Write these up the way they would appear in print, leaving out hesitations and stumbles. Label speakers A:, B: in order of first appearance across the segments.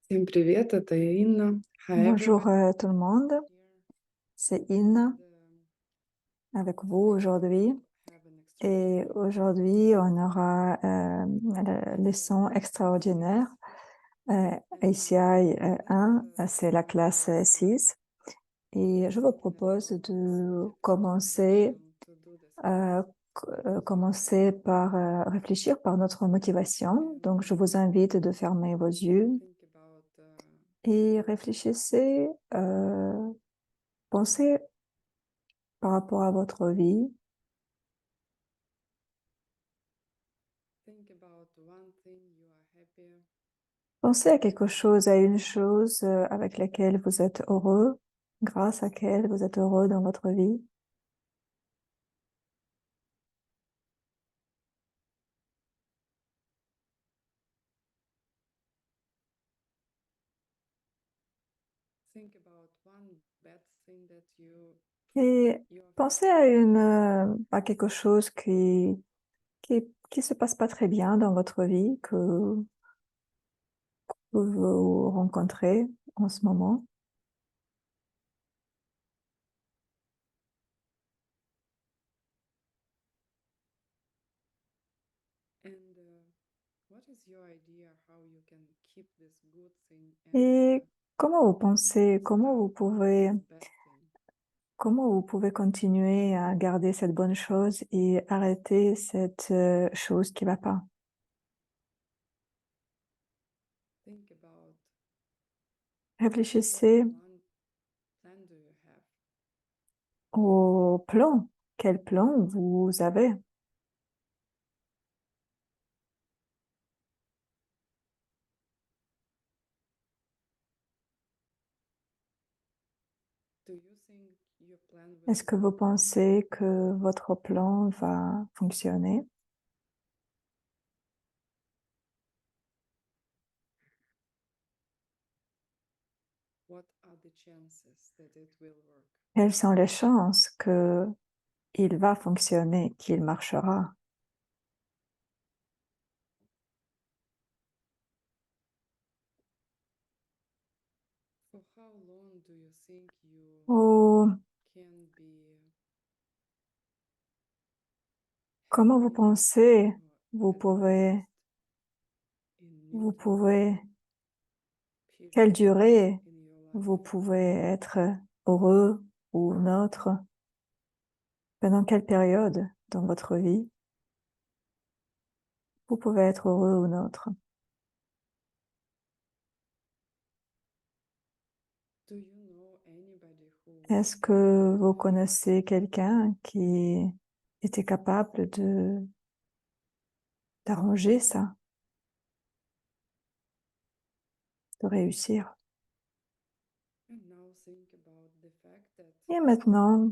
A: Всем привет, это Инна. Hi
B: Bonjour
A: everybody.
B: tout le monde, c'est Inna avec vous aujourd'hui et aujourd'hui on aura la leçon extraordinaire ACI 1, c'est la classe 6 et je vous propose de euh, commencer par réfléchir par notre motivation. Donc je vous invite de fermer vos yeux et réfléchissez, pensez par rapport à votre vie. Pensez à quelque chose, à une chose avec laquelle vous êtes heureux, grâce à laquelle vous êtes heureux dans votre vie. Et pensez à quelque chose qui se passe pas très bien dans votre vie, que vous rencontrez en ce moment. Et comment vous pouvez continuer à garder cette bonne chose et arrêter cette chose qui va pas? Réfléchissez au plan. Quel plan vous avez? Est-ce que vous pensez que votre plan va fonctionner? Quelles sont les chances qu'il va fonctionner, qu'il marchera? Ou comment vous pensez vous pouvez, vous pouvez, quelle durée vous pouvez être heureux ou neutre? Pendant quelle période dans votre vie vous pouvez être heureux ou neutre? Est-ce que vous connaissez quelqu'un qui était capable d'arranger ça, de réussir? Et maintenant,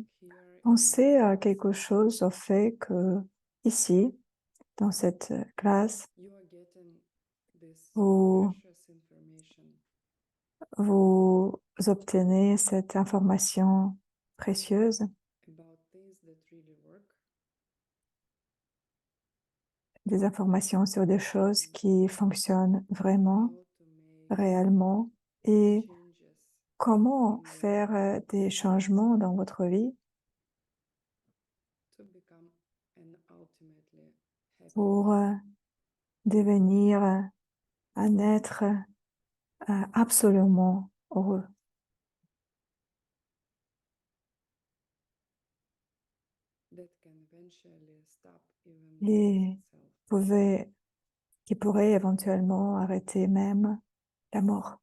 B: pensez à quelque chose au fait que ici, dans cette classe, vous, vous obtenez cette information précieuse, des informations sur des choses qui fonctionnent vraiment, réellement, et comment faire des changements dans votre vie pour devenir un être absolument heureux. Et pouvez, qui pourrait éventuellement arrêter même la mort.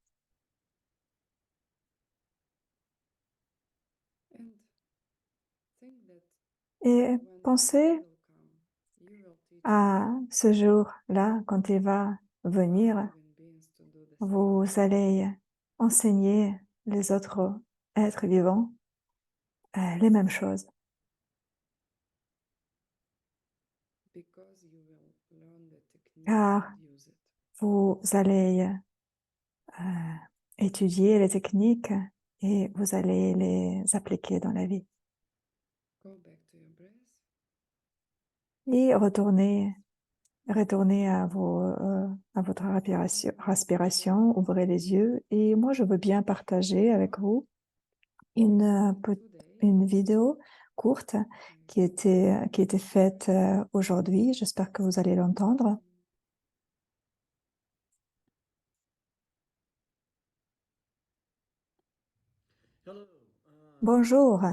B: Et pensez à ce jour-là, quand il va venir, vous allez enseigner les autres êtres vivants les mêmes choses, car vous allez étudier les techniques et vous allez les appliquer dans la vie. Et retournez retournez à votre respiration, ouvrez les yeux et moi je veux bien partager avec vous une, une vidéo courte qui était faite aujourd'hui. J'espère que vous allez l'entendre. Bonjour.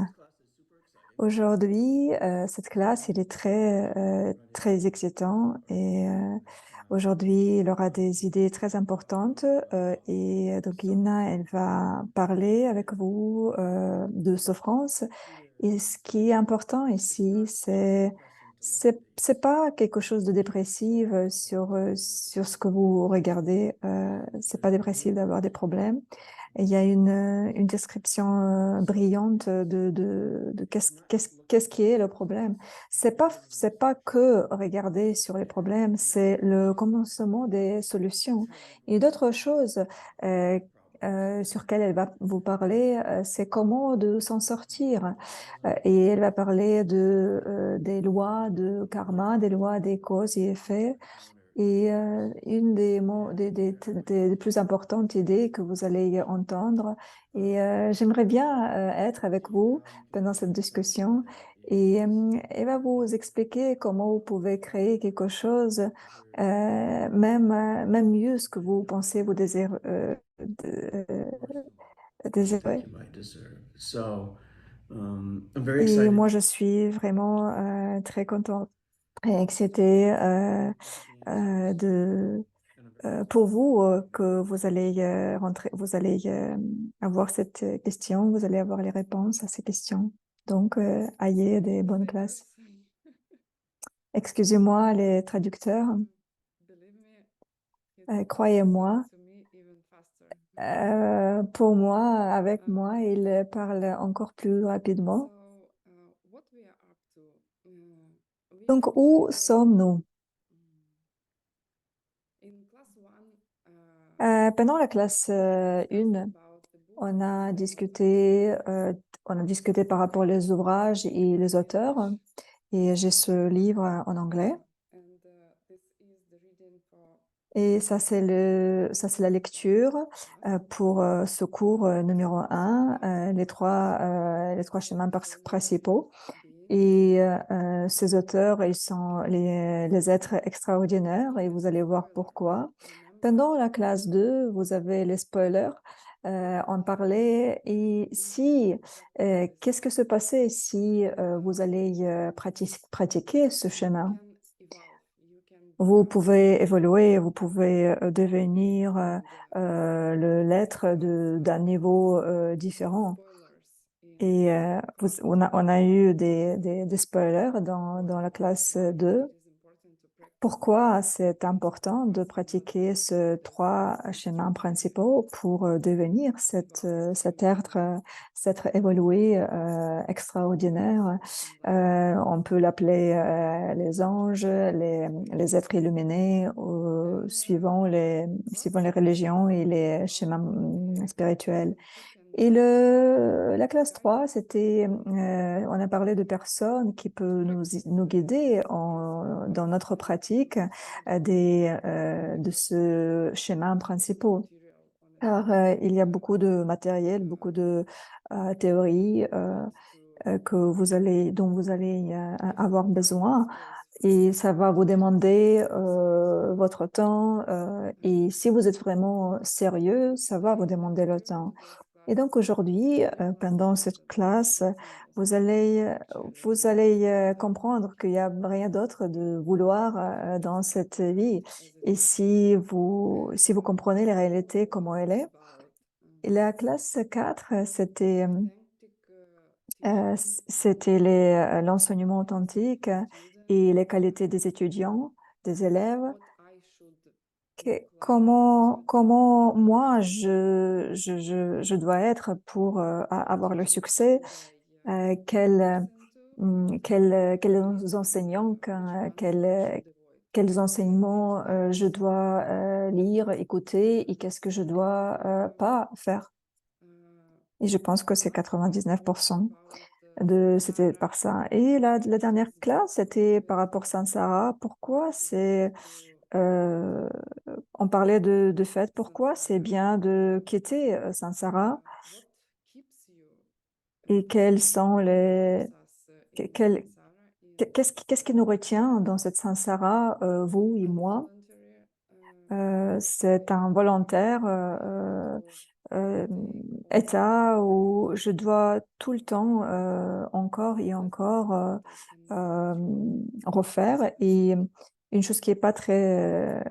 B: Aujourd'hui, cette classe, il est très excitant et aujourd'hui, il aura des idées très importantes et donc Ina, elle va parler avec vous de souffrance. Et ce qui est important ici, c'est pas quelque chose de dépressif sur ce que vous regardez. C'est pas dépressif d'avoir des problèmes. Et il y a une description brillante de qu'est-ce qui est le problème. C'est pas que regarder sur les problèmes, c'est le commencement des solutions. Et d'autres choses sur lesquelles elle va vous parler, c'est comment de s'en sortir. Et elle va parler des lois de karma, des lois des causes et effets. Et une des plus importantes idées que vous allez entendre, et j'aimerais bien être avec vous pendant cette discussion, et elle va vous expliquer comment vous pouvez créer quelque chose, même mieux ce que vous pensez vous désirer.
C: Think you might deserve. So, I'm very
B: Et
C: excited
B: moi, je suis vraiment très contente et excitée de pour vous que vous allez vous allez avoir cette question, vous allez avoir les réponses à ces questions. Donc, ayez des bonnes classes. Excusez-moi les traducteurs. Croyez-moi, pour moi, avec moi, il parle encore plus rapidement. Donc, où sommes-nous? Pendant la classe 1, on a discuté par rapport aux ouvrages et les auteurs. Et j'ai ce livre en anglais. Et ça, c'est la lecture pour ce cours numéro 1, les trois chemins principaux. Et ces auteurs, ils sont les êtres extraordinaires et vous allez voir pourquoi. Pendant la classe 2, vous avez les spoilers. On parlait et si, qu'est-ce que se passait si vous allez pratiquer ce chemin? Vous pouvez évoluer, vous pouvez devenir l'être d'un niveau différent. Et on a eu des spoilers dans la classe 2. Pourquoi c'est important de pratiquer ces trois chemins principaux pour devenir cet être évolué extraordinaire. On peut l'appeler les anges, les êtres illuminés, suivant les religions et les chemins spirituels. Et la classe 3, on a parlé de personnes qui peuvent nous guider dans notre pratique de ce schéma principal. Alors, il y a beaucoup de matériel, beaucoup de théories dont vous allez avoir besoin. Et ça va vous demander votre temps. Et si vous êtes vraiment sérieux, ça va vous demander le temps. Et donc aujourd'hui, pendant cette classe, vous allez comprendre qu'il n'y a rien d'autre de vouloir dans cette vie. Et si vous comprenez la réalité comment elle est, et la classe 4, c'était l'enseignement authentique et les qualités des étudiants, des élèves. Comment moi je dois être pour avoir le succès, quels enseignants, quels enseignements je dois lire, écouter et qu'est-ce que je dois pas faire. Et je pense que c'est 99%. c'était par ça. Et la dernière classe, c'était par rapport à Sansara. Pourquoi on parlait de fait, pourquoi c'est bien de quitter Sansara et quels sont quels- qu'est-ce qui nous retient dans cette Sansara, vous et moi? C'est un volontaire euh, état où je dois tout le temps encore et encore euh, refaire. Et une chose qui est pas très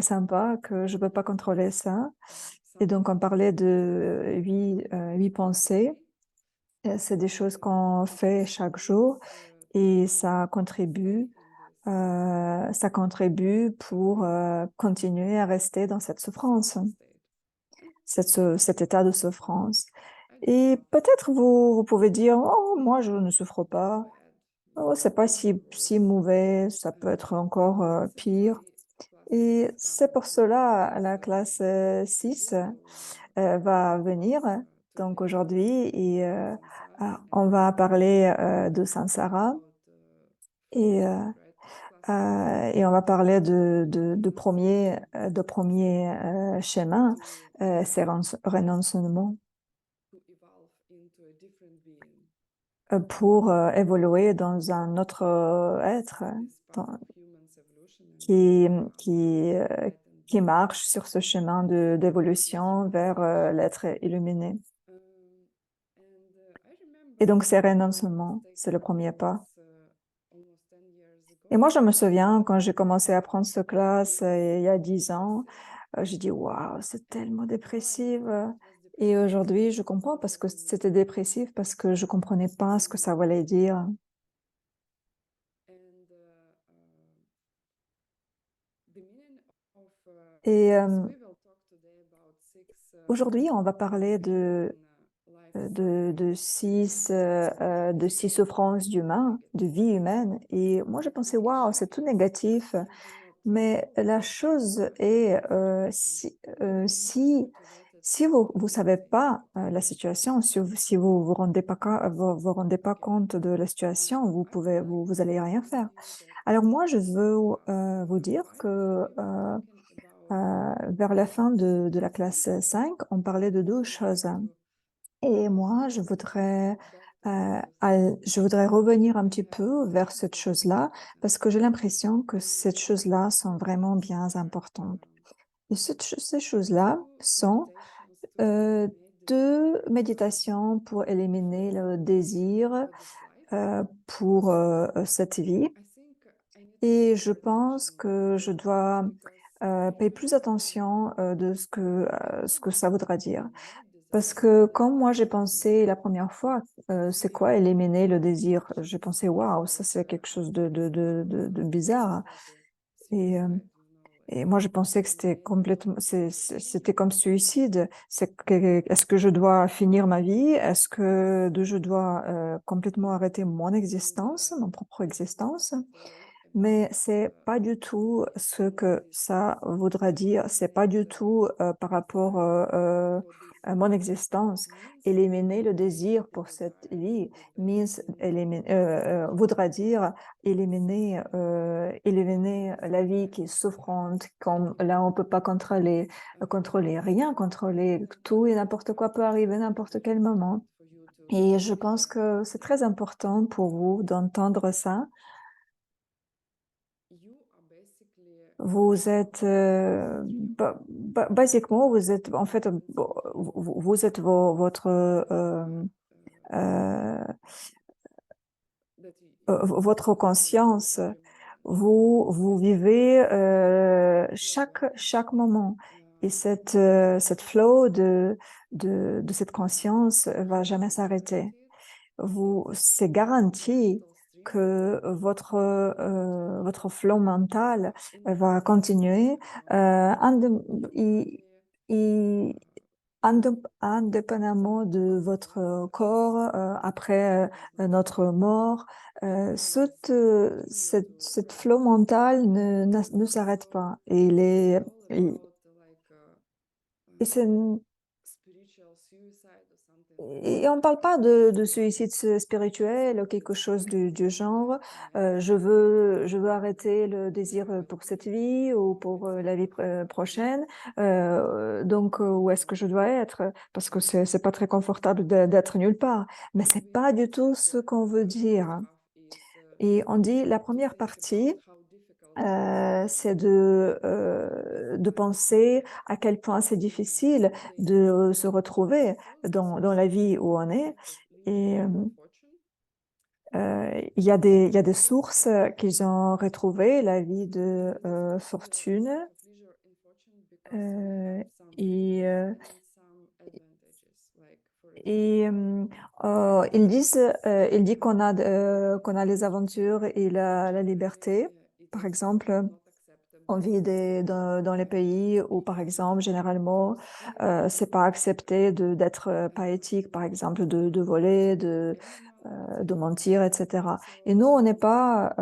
B: sympa, que je peux pas contrôler ça. Et donc on parlait de huit pensées. C'est des choses qu'on fait chaque jour et ça contribue pour continuer à rester dans cette souffrance, cet état de souffrance. Et peut-être vous pouvez dire, oh, moi je ne souffre pas, oh, c'est pas si mauvais, ça peut être encore pire. Et c'est pour cela la classe 6 va venir donc aujourd'hui et on va parler de Sansara et et on va parler de premier chemin, c'est renoncement pour évoluer dans un autre être dans- qui, qui, euh, qui marche sur ce chemin d'évolution vers l'être illuminé. Et donc, c'est renoncement, c'est le premier pas. Et moi, je me souviens, quand j'ai commencé à prendre cette classe il y a 10 ans, j'ai dit, waouh, c'est tellement dépressif. Et aujourd'hui, je comprends parce que c'était dépressif, parce que je comprenais pas ce que ça voulait dire. Et aujourd'hui, on va parler de six souffrances d'humain, de vie humaine. Et moi, je pensais, waouh, c'est tout négatif. Mais la chose est, si vous savez pas la situation, si vous vous rendez pas compte de la situation, vous allez rien faire. Alors moi, je veux vous dire que vers la fin de la classe 5, on parlait de deux choses. Et moi, je voudrais revenir un petit peu vers cette chose-là parce que j'ai l'impression que ces choses-là sont vraiment bien importantes. Et ces choses-là sont euh, deux méditations pour éliminer le désir pour cette vie. Et je pense que je dois payer plus attention de ce que ça voudra dire. Parce que quand moi j'ai pensé la première fois, c'est quoi éliminer le désir? J'ai pensé, waouh, ça c'est quelque chose de bizarre. Et, euh, et moi je pensais que c'était complètement, c'était comme suicide. Est-ce que je dois finir ma vie? Est-ce que je dois complètement arrêter mon existence, mon propre existence? Mais c'est pas du tout ce que ça voudra dire. C'est pas du tout par rapport à mon existence. Éliminer le désir pour cette vie voudra dire éliminer la vie qui est souffrante. Comme là, on peut pas contrôler rien, contrôler tout et n'importe quoi peut arriver à n'importe quel moment. Et je pense que c'est très important pour vous d'entendre ça. Vous êtes, basiquement, vous êtes, en fait, vous êtes votre, euh, votre conscience. Vous vivez chaque moment. Et cette flow de cette conscience va jamais s'arrêter. C'est garanti que votre flow mental va continuer il- il- indépendamment de votre corps après notre mort. Cette flow mental ne s'arrête pas. Et, et c'est Et on ne parle pas de suicide spirituel ou quelque chose du genre. Je veux arrêter le désir pour cette vie ou pour la vie prochaine. Donc, où est-ce que je dois être? Parce que c'est pas très confortable d'être nulle part. Mais c'est pas du tout ce qu'on veut dire. Et on dit la première partie, c'est de penser à quel point c'est difficile de se retrouver dans la vie où on est. Et il y a des sources qu'ils ont retrouvé la vie de Fortune. Euh, et euh, il dit qu'on a les aventures et la liberté. Par exemple, on vit dans les pays où, par exemple, généralement, c'est pas accepté d'être pas éthique, par exemple, de voler, de mentir, etc. Et nous, on n'est pas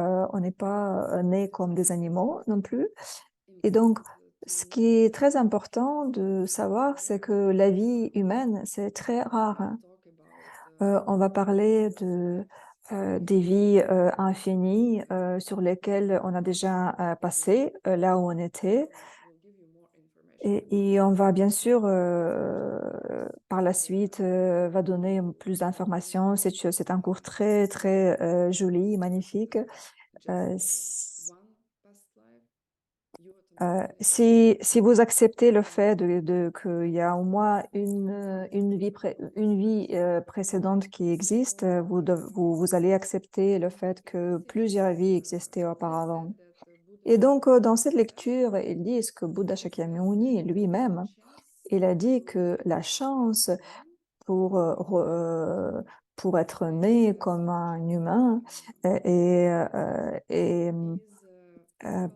B: nés comme des animaux non plus. Et donc, ce qui est très important de savoir, c'est que la vie humaine, c'est très rare. On va parler des vies infinies sur lesquelles on a déjà passé, là où on était. Et on va bien sûr, par la suite, va donner plus d'informations. C'est un cours très, très joli, magnifique. Euh, si vous acceptez le fait qu'il y a au moins une vie précédente qui existe, vous allez accepter le fait que plusieurs vies existaient auparavant. Et donc, dans cette lecture, ils disent que Bouddha Shakyamuni lui-même, il a dit que la chance pour, euh, re- euh, pour être né comme un humain et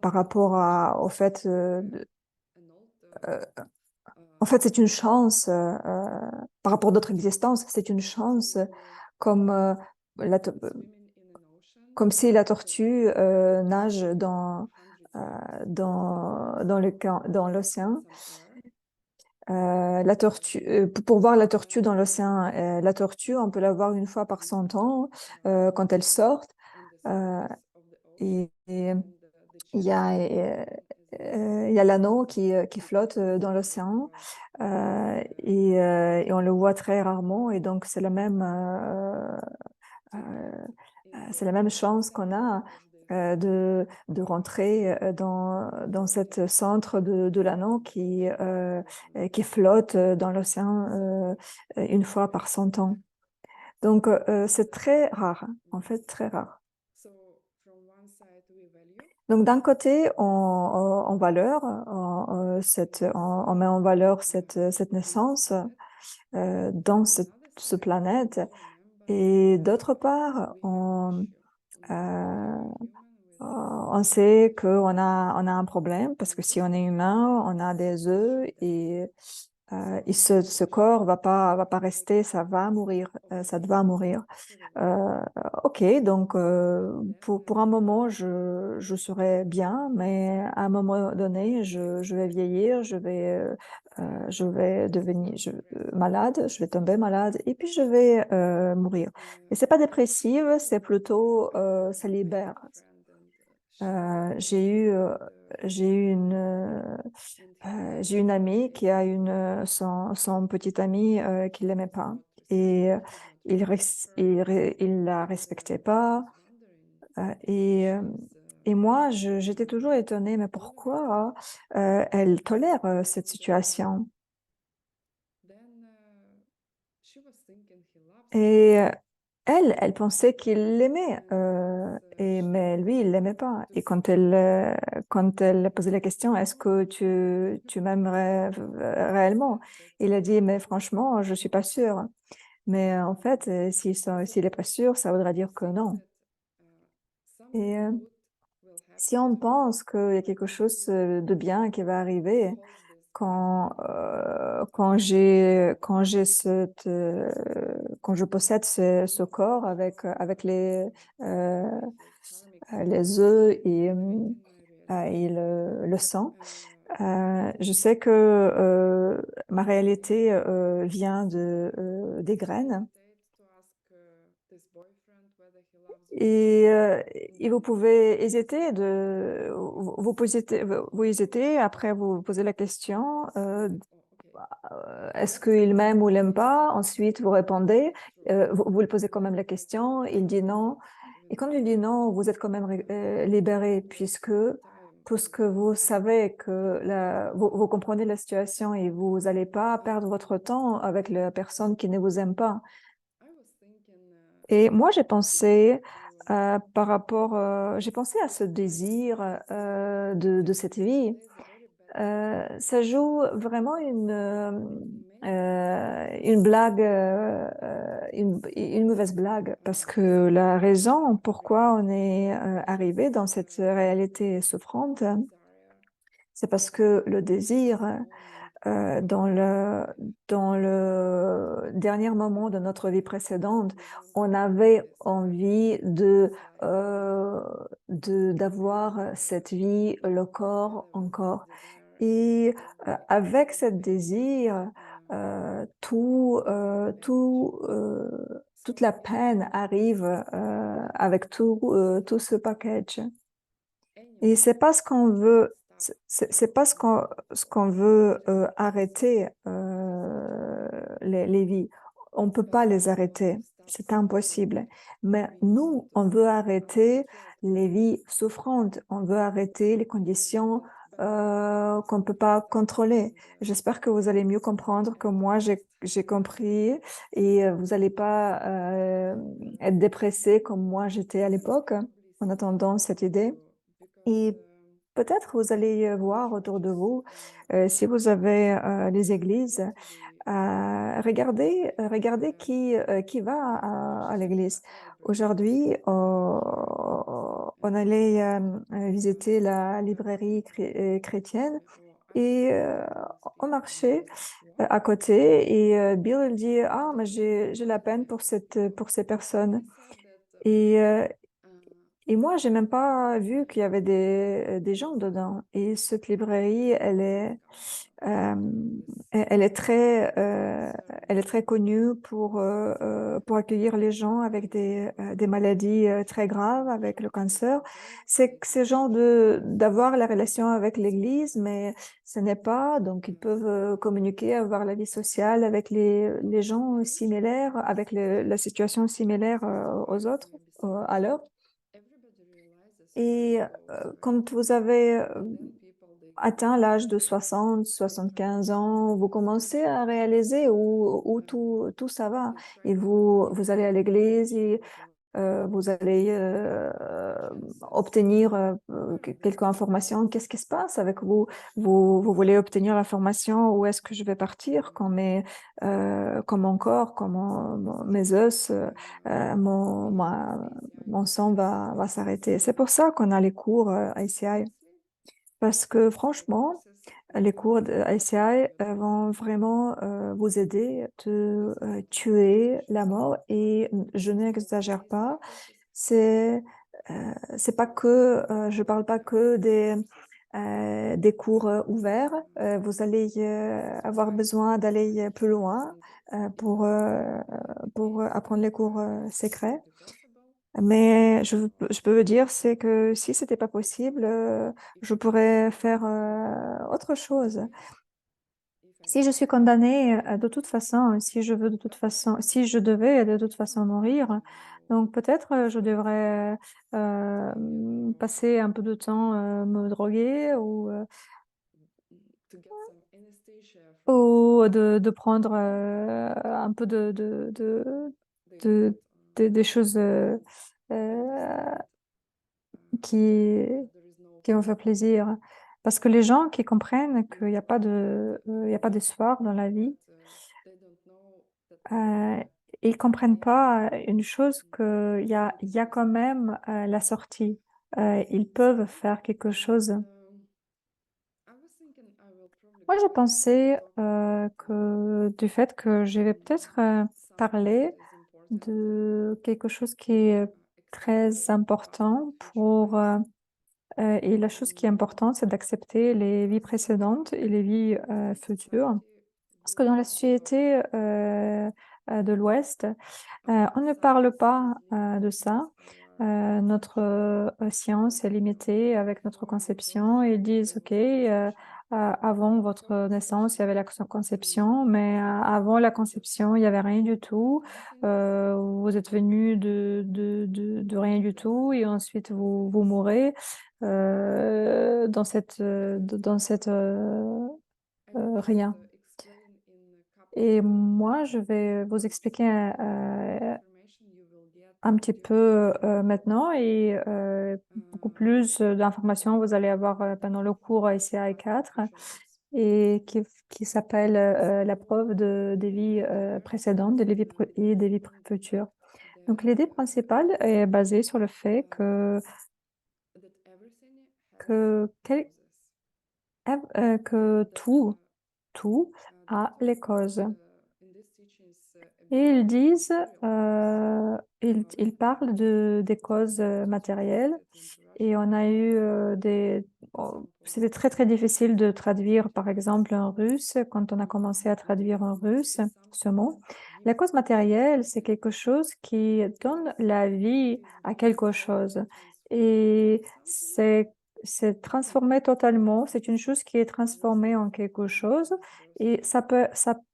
B: par rapport au fait euh, en fait, c'est une chance par rapport à d'autres existences, c'est une chance comme, la, to- comme si la tortue nage euh, dans l'océan. La tortue, pour voir la tortue dans l'océan, la tortue, on peut la voir une fois par 100 ans quand elle sort. Euh, et il y a l'anneau qui flotte dans l'océan et on le voit très rarement. Et donc, c'est la même chance qu'on a de rentrer dans cette centre de l'anneau qui flotte dans l'océan une fois par 100 ans. Donc, c'est très rare, en fait, très rare. Donc, d'un côté, on met en valeur cette naissance dans ce planète. Et d'autre part, euh, on sait on a un problème parce que si on est humain, on a des œufs et ce corps va pas rester, ça va mourir, ça va mourir. Euh, ok, donc pour un moment, je serai bien, mais à un moment donné, je vais vieillir, je vais devenir malade, je vais tomber malade et puis je vais mourir. Et c'est pas dépressive, c'est plutôt ça libère. J'ai eu j'ai une amie qui a son petit ami qui l'aimait pas et il la respectait pas et moi j'étais toujours étonnée mais pourquoi elle tolère cette situation et elle pensait qu'il l'aimait mais lui il l'aimait pas et quand elle posait la question est-ce que tu m'aimerais réellement il a dit mais franchement je suis pas sûre. Mais en fait, s'il est pas sûr, ça voudrait dire que non. Et si on pense qu'il y a quelque chose de bien qui va arriver quand je possède ce corps avec les œufs et le sang, Je sais que ma réalité vient des graines et vous pouvez hésiter vous hésitez, après vous posez la question, est-ce qu'il m'aime ou l'aime pas? Ensuite, vous répondez, vous lui posez quand même la question, il dit non. Et quand il dit non, vous êtes quand même libéré puisque tout ce que vous savez que vous comprenez la situation et vous n'allez pas perdre votre temps avec la personne qui ne vous aime pas. Et moi, j'ai pensé à ce désir de cette vie. Ça joue vraiment une blague, une mauvaise blague, parce que la raison pourquoi on est arrivé dans cette réalité souffrante, c'est parce que le désir, dans le dernier moment de notre vie précédente, on avait envie d'avoir cette vie, le corps encore. Et avec ce désir, toute la peine arrive avec tout ce package. Et c'est pas ce qu'on veut, c'est pas ce qu'on veut arrêter les vies. On peut pas les arrêter, c'est impossible. Mais nous, on veut arrêter les vies souffrantes, on veut arrêter les conditions qu'on peut pas contrôler. J'espère que vous allez mieux comprendre que moi j'ai compris et vous allez pas être dépressé comme moi j'étais à l'époque en attendant cette idée. Et peut-être vous allez voir autour de vous, si vous avez les églises, regardez qui va à l'église. Aujourd'hui, on allait visiter la librairie chrétienne et on marchait à côté et Bill il dit, ah, mais j'ai la peine pour ces personnes. Et, euh, et moi, j'ai même pas vu qu'il y avait des gens dedans. Et cette librairie, euh, elle est très connue pour accueillir les gens avec des maladies très graves, avec le cancer. C'est genre d'avoir la relation avec l'Église, mais ce n'est pas. Donc, ils peuvent communiquer, avoir la vie sociale avec les gens similaires, avec la situation similaire aux autres, à leur. Et quand vous avez atteint l'âge de 60, 75 ans, vous commencez à réaliser où tout ça va. Et vous allez à l'église et vous allez obtenir quelques informations. Qu'est-ce qui se passe avec vous? Vous voulez obtenir l'information où est-ce que je vais partir quand mon corps, quand mes os, mon sang va s'arrêter. C'est pour ça qu'on a les cours ICI. Parce que franchement, les cours de ICI vont vraiment vous aider de tuer la mort et je n'exagère pas. C'est c'est pas que je parle pas que des cours ouverts. Vous allez avoir besoin d'aller plus loin pour apprendre les cours secrets. Mais je peux vous dire, c'est que si c'était pas possible, je pourrais faire autre chose. Si je suis condamnée de toute façon, si je veux de toute façon, si je devais de toute façon mourir, donc peut-être je devrais passer un peu de temps me droguer ou de prendre un peu de- des choses euh, qui, qui vont faire plaisir. Parce que les gens qui comprennent qu'il n'y a pas il y a pas d'espoir dans la vie, euh, ils comprennent pas une chose il y a quand même la sortie. Ils peuvent faire quelque chose. Moi, j'ai pensé que du fait que je vais peut-être parler de quelque chose qui est très important Et la chose qui est importante, c'est d'accepter les vies précédentes et les vies futures. Parce que dans la société de l'Ouest, on ne parle pas de ça. Notre science est limitée avec notre conception. Ils disent, OK, avant votre naissance, il y avait la conception, mais avant la conception, il n'y avait rien du tout. Vous êtes venu de rien du tout et ensuite vous mourrez dans cette rien. Et moi, je vais vous expliquer un petit peu maintenant et beaucoup plus d'informations vous allez avoir pendant le cours ICI 4 et qui s'appelle la preuve des vies précédentes, des vies et des vies futures. Donc l'idée principale est basée sur le fait que, quel- que tout a les causes. Et ils disent, ils parlent des causes matérielles et on a eu c'était très très difficile de traduire par exemple en russe quand on a commencé à traduire en russe ce mot. La cause matérielle, c'est quelque chose qui donne la vie à quelque chose et c'est transformé totalement, c'est une chose qui est transformée en quelque chose et ça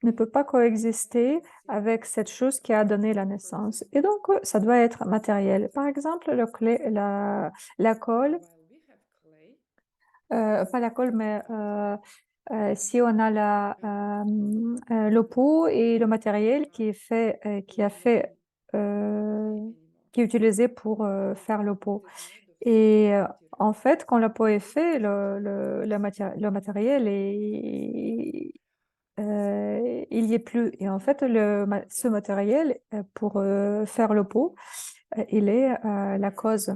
B: ne peut pas coexister avec cette chose qui a donné la naissance. Et donc, ça doit être matériel. Par exemple, la colle, pas la colle, mais si on a le pot et le matériel euh, qui est utilisé pour faire le pot. Et en fait, quand le pot est fait, le matériel il y est plus. Et en fait, ce matériel, pour faire le pot, il est la cause.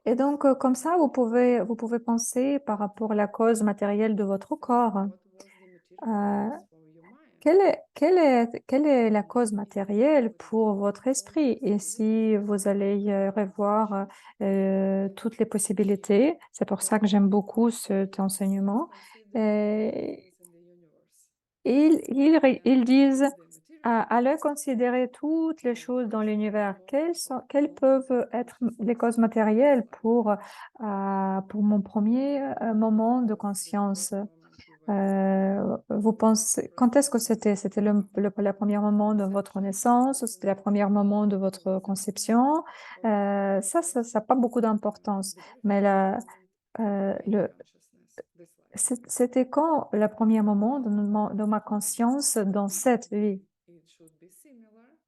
B: Et donc, comme ça, vous pouvez penser par rapport à la cause matérielle de votre corps. Euh, quelle est la cause matérielle pour votre esprit? Et si vous allez revoir toutes les possibilités, c'est pour ça que j'aime beaucoup cet enseignement. Euh, ils disent, allez considérer toutes les choses dans l'univers. Quelles peuvent être les causes matérielles pour mon premier moment de conscience? Vous pensez, quand est-ce que c'était? C'était le premier moment de votre naissance, ou c'était le premier moment de votre conception? Ça n'a pas beaucoup d'importance. Mais c'était quand le premier moment de ma conscience dans cette vie?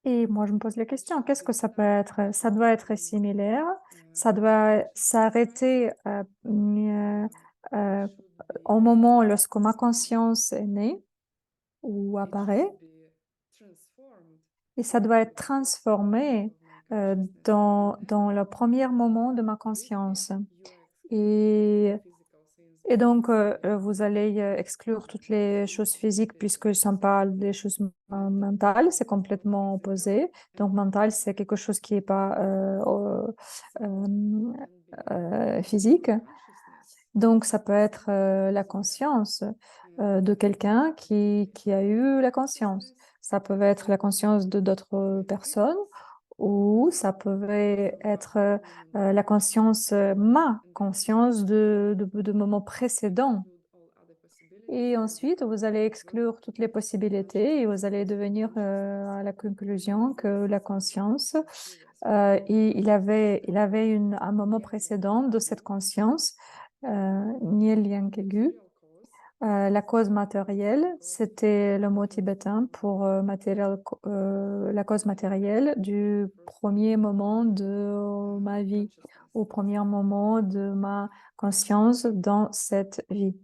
B: Et moi, je me pose la question, qu'est-ce que ça peut être? Ça doit être similaire, ça doit s'arrêter euh, au moment lorsque ma conscience est née ou apparaît, et ça doit être transformé dans le premier moment de ma conscience. Et Et donc, vous allez exclure toutes les choses physiques puisque ça parle des choses mentales, c'est complètement opposé. Donc, mental, c'est quelque chose qui n'est pas physique. Donc, ça peut être la conscience de quelqu'un qui a eu la conscience. Ça peut être la conscience de d'autres personnes ou ça pouvait être la conscience, ma conscience de moments précédents. Et ensuite, vous allez exclure toutes les possibilités et vous allez devenir à la conclusion que la conscience, il avait un moment précédent de cette conscience, Nyel Yankegu. La cause matérielle, c'était le mot tibétain pour la cause matérielle du premier moment de ma vie, au premier moment de ma conscience dans cette vie.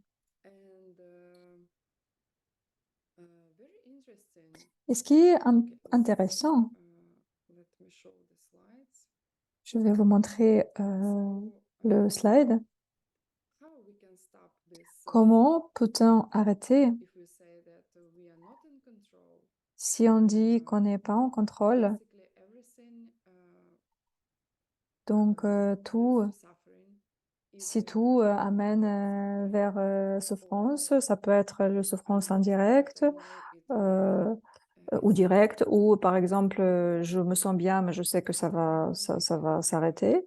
B: Et ce qui est intéressant, je vais vous montrer le slide. Comment peut-on arrêter si on dit qu'on n'est pas en contrôle? Donc, tout si tout amène vers souffrance, ça peut être la souffrance indirecte ou directe, ou par exemple, je me sens bien, mais je sais que ça va s'arrêter,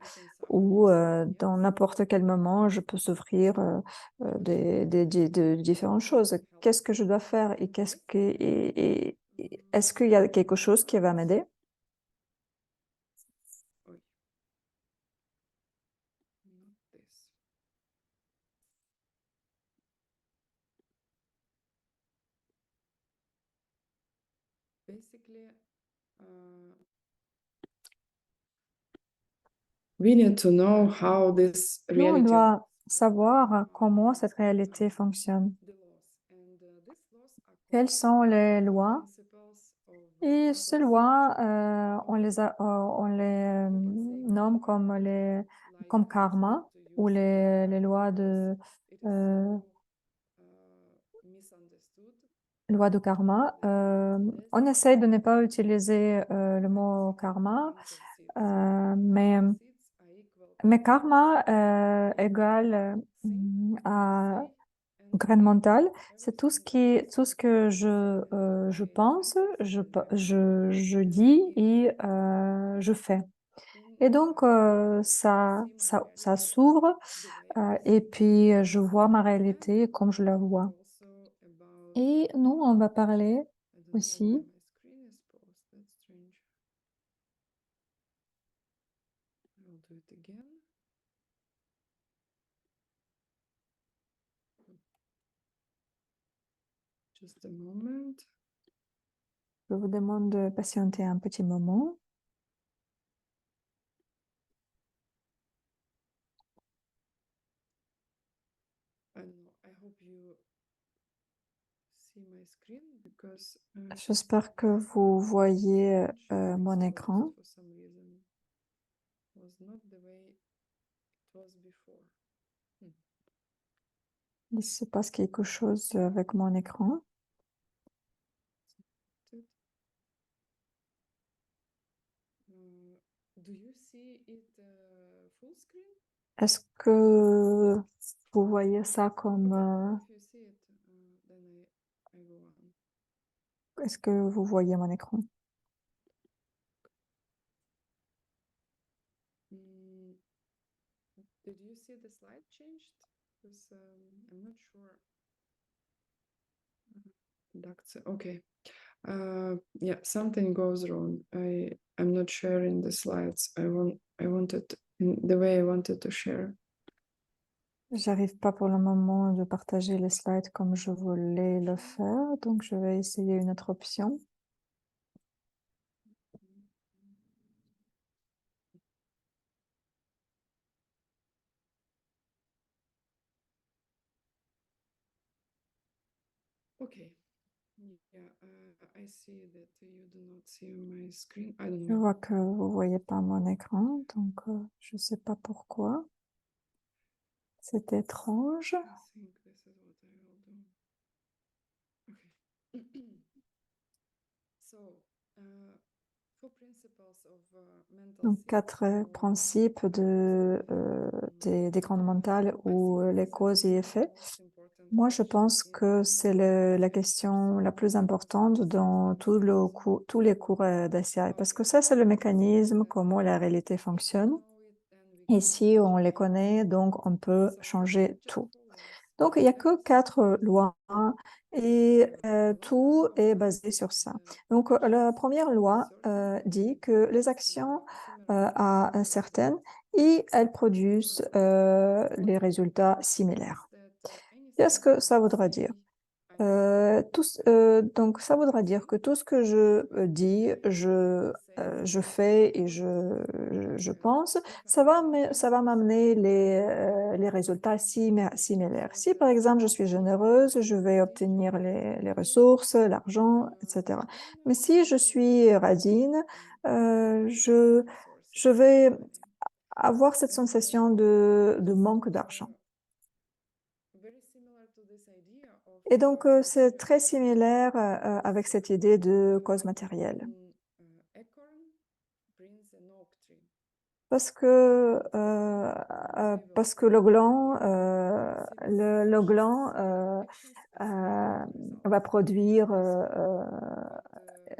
B: ou dans n'importe quel moment, je peux souffrir de différentes choses. Qu'est-ce que je dois faire et est-ce qu'il y a quelque chose qui va m'aider?
A: Oi. Not this. Basically, we need to know how this
B: Nous, on
A: reality
B: doit savoir comment cette réalité fonctionne.
A: the laws and these laws are
B: Quelles sont les
A: called
B: lois?
A: principles of
B: Et ces
A: mental
B: lois, on les nomme comme karma ou les lois euh,
A: misunderstood.
B: lois de karma. On essaye de ne pas utiliser le mot karma, mais karma égale à grain mental. C'est tout ce que je pense, je dis et je fais. Et donc, ça s'ouvre et puis je vois ma réalité comme je la vois. Et nous, on va parler aussi.
A: That's strange. I'll do it again. Just a moment.
B: Je vous demande de patienter un petit moment.
A: I don't know. I hope you see my screen because
B: J'espère que vous voyez mon
A: exposed
B: écran.
A: for some reason was not the way it was before.
B: Il se passe quelque chose avec mon écran.
A: Do you see it full screen?
B: Est-ce que vous voyez ça comme...
A: If you see it, then I go on.
B: est-ce que vous voyez mon écran?
A: Did you see the slide changed? Because I'm not sure. That's okay. Yeah, something goes wrong. I'm not sharing the slides. I wanted in the way I wanted to share.
B: J'arrive pas pour le moment de partager les slides comme je voulais le faire, donc je vais essayer une autre option.
A: Okay. Yeah, I see that you do not see my screen. I don't
B: Je
A: know.
B: vois que vous voyez pas mon écran, donc je sais pas pourquoi. C'est étrange.
A: I think this is what I will do. Okay. So, four principles of mental
B: Donc,
A: state
B: 4
A: or
B: principes des grandes mentales ou les causes et effets. Moi, je pense que c'est la question la plus importante dans tous les cours d'ACI, parce que ça, c'est le mécanisme, comment la réalité fonctionne. Et si on les connaît, donc on peut changer tout. Donc, il n'y a que 4 lois et tout est basé sur ça. Donc, la première loi dit que les actions certaines et elles produisent les résultats similaires. Qu'est-ce que ça voudra dire? Donc, ça voudra dire que tout ce que je dis, je fais et je pense, ça va m'amener les résultats similaires. Si, par exemple, je suis généreuse, je vais obtenir les ressources, l'argent, etc. Mais si je suis radine, je vais avoir cette sensation de manque d'argent. Et donc, c'est très similaire avec cette idée de cause matérielle. parce que le gland, va produire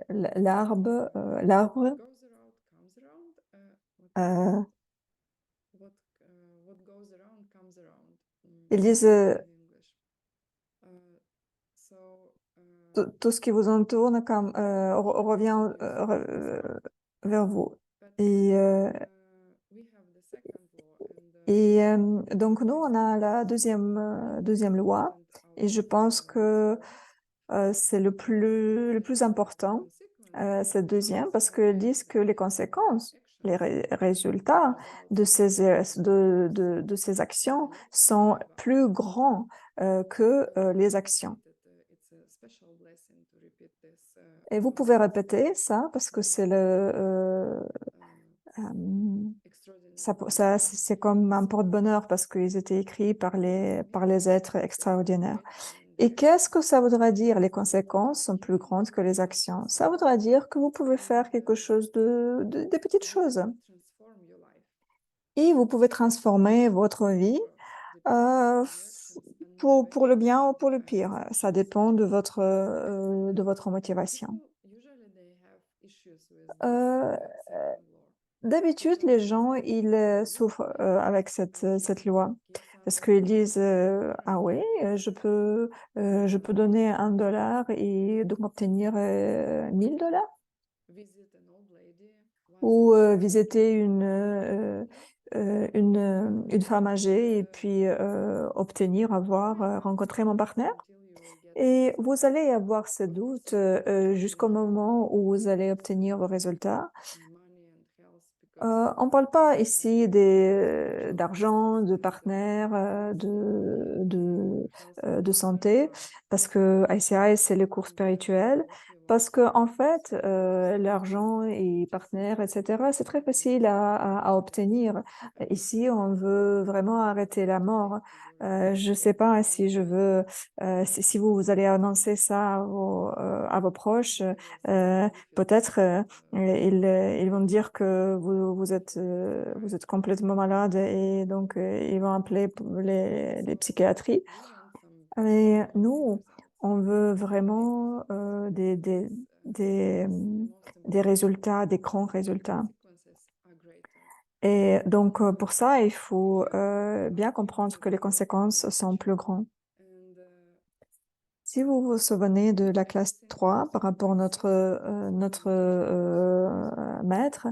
B: l'arbre.
A: Goes around, comes around.
B: euh,
A: What goes around comes around.
B: Ils disent
A: In English. So
B: tout ce qui vous entoure revient vers vous. Et,
A: we have the second law
B: donc nous, on a la deuxième loi, et je pense que c'est le plus important, cette deuxième, parce qu'ils disent que les conséquences, les résultats de ces actions sont plus grands que les actions. Et vous pouvez répéter ça parce que c'est c'est comme un porte-bonheur parce qu'ils étaient écrits par les êtres extraordinaires. Et qu'est-ce que ça voudrait dire? Les conséquences sont plus grandes que les actions. Ça voudrait dire que vous pouvez faire quelque chose des petites choses. Et vous pouvez transformer votre vie pour le bien ou pour le pire. Ça dépend de votre motivation. Euh, D'habitude, les gens, ils souffrent avec cette loi parce qu'ils disent ah oui, je peux donner $1 et donc obtenir $1000 ou visiter une femme âgée et puis rencontrer mon partenaire. Et vous allez avoir ce doute jusqu'au moment où vous allez obtenir vos résultats. On ne parle pas ici d'argent, de partenaire, de santé, parce que ICI, c'est les cours spirituels, parce que en fait, l'argent et partenaire, etc., c'est très facile à obtenir. Ici, on veut vraiment arrêter la mort. Je ne sais pas si si vous allez annoncer ça à vos proches, peut-être ils vont dire que vous êtes complètement malade et donc ils vont appeler les psychiatries. Mais nous, on veut vraiment des résultats, des grands résultats. Et donc pour ça, il faut bien comprendre que les conséquences sont plus grandes. Si vous vous souvenez de la classe 3 par rapport à notre maître,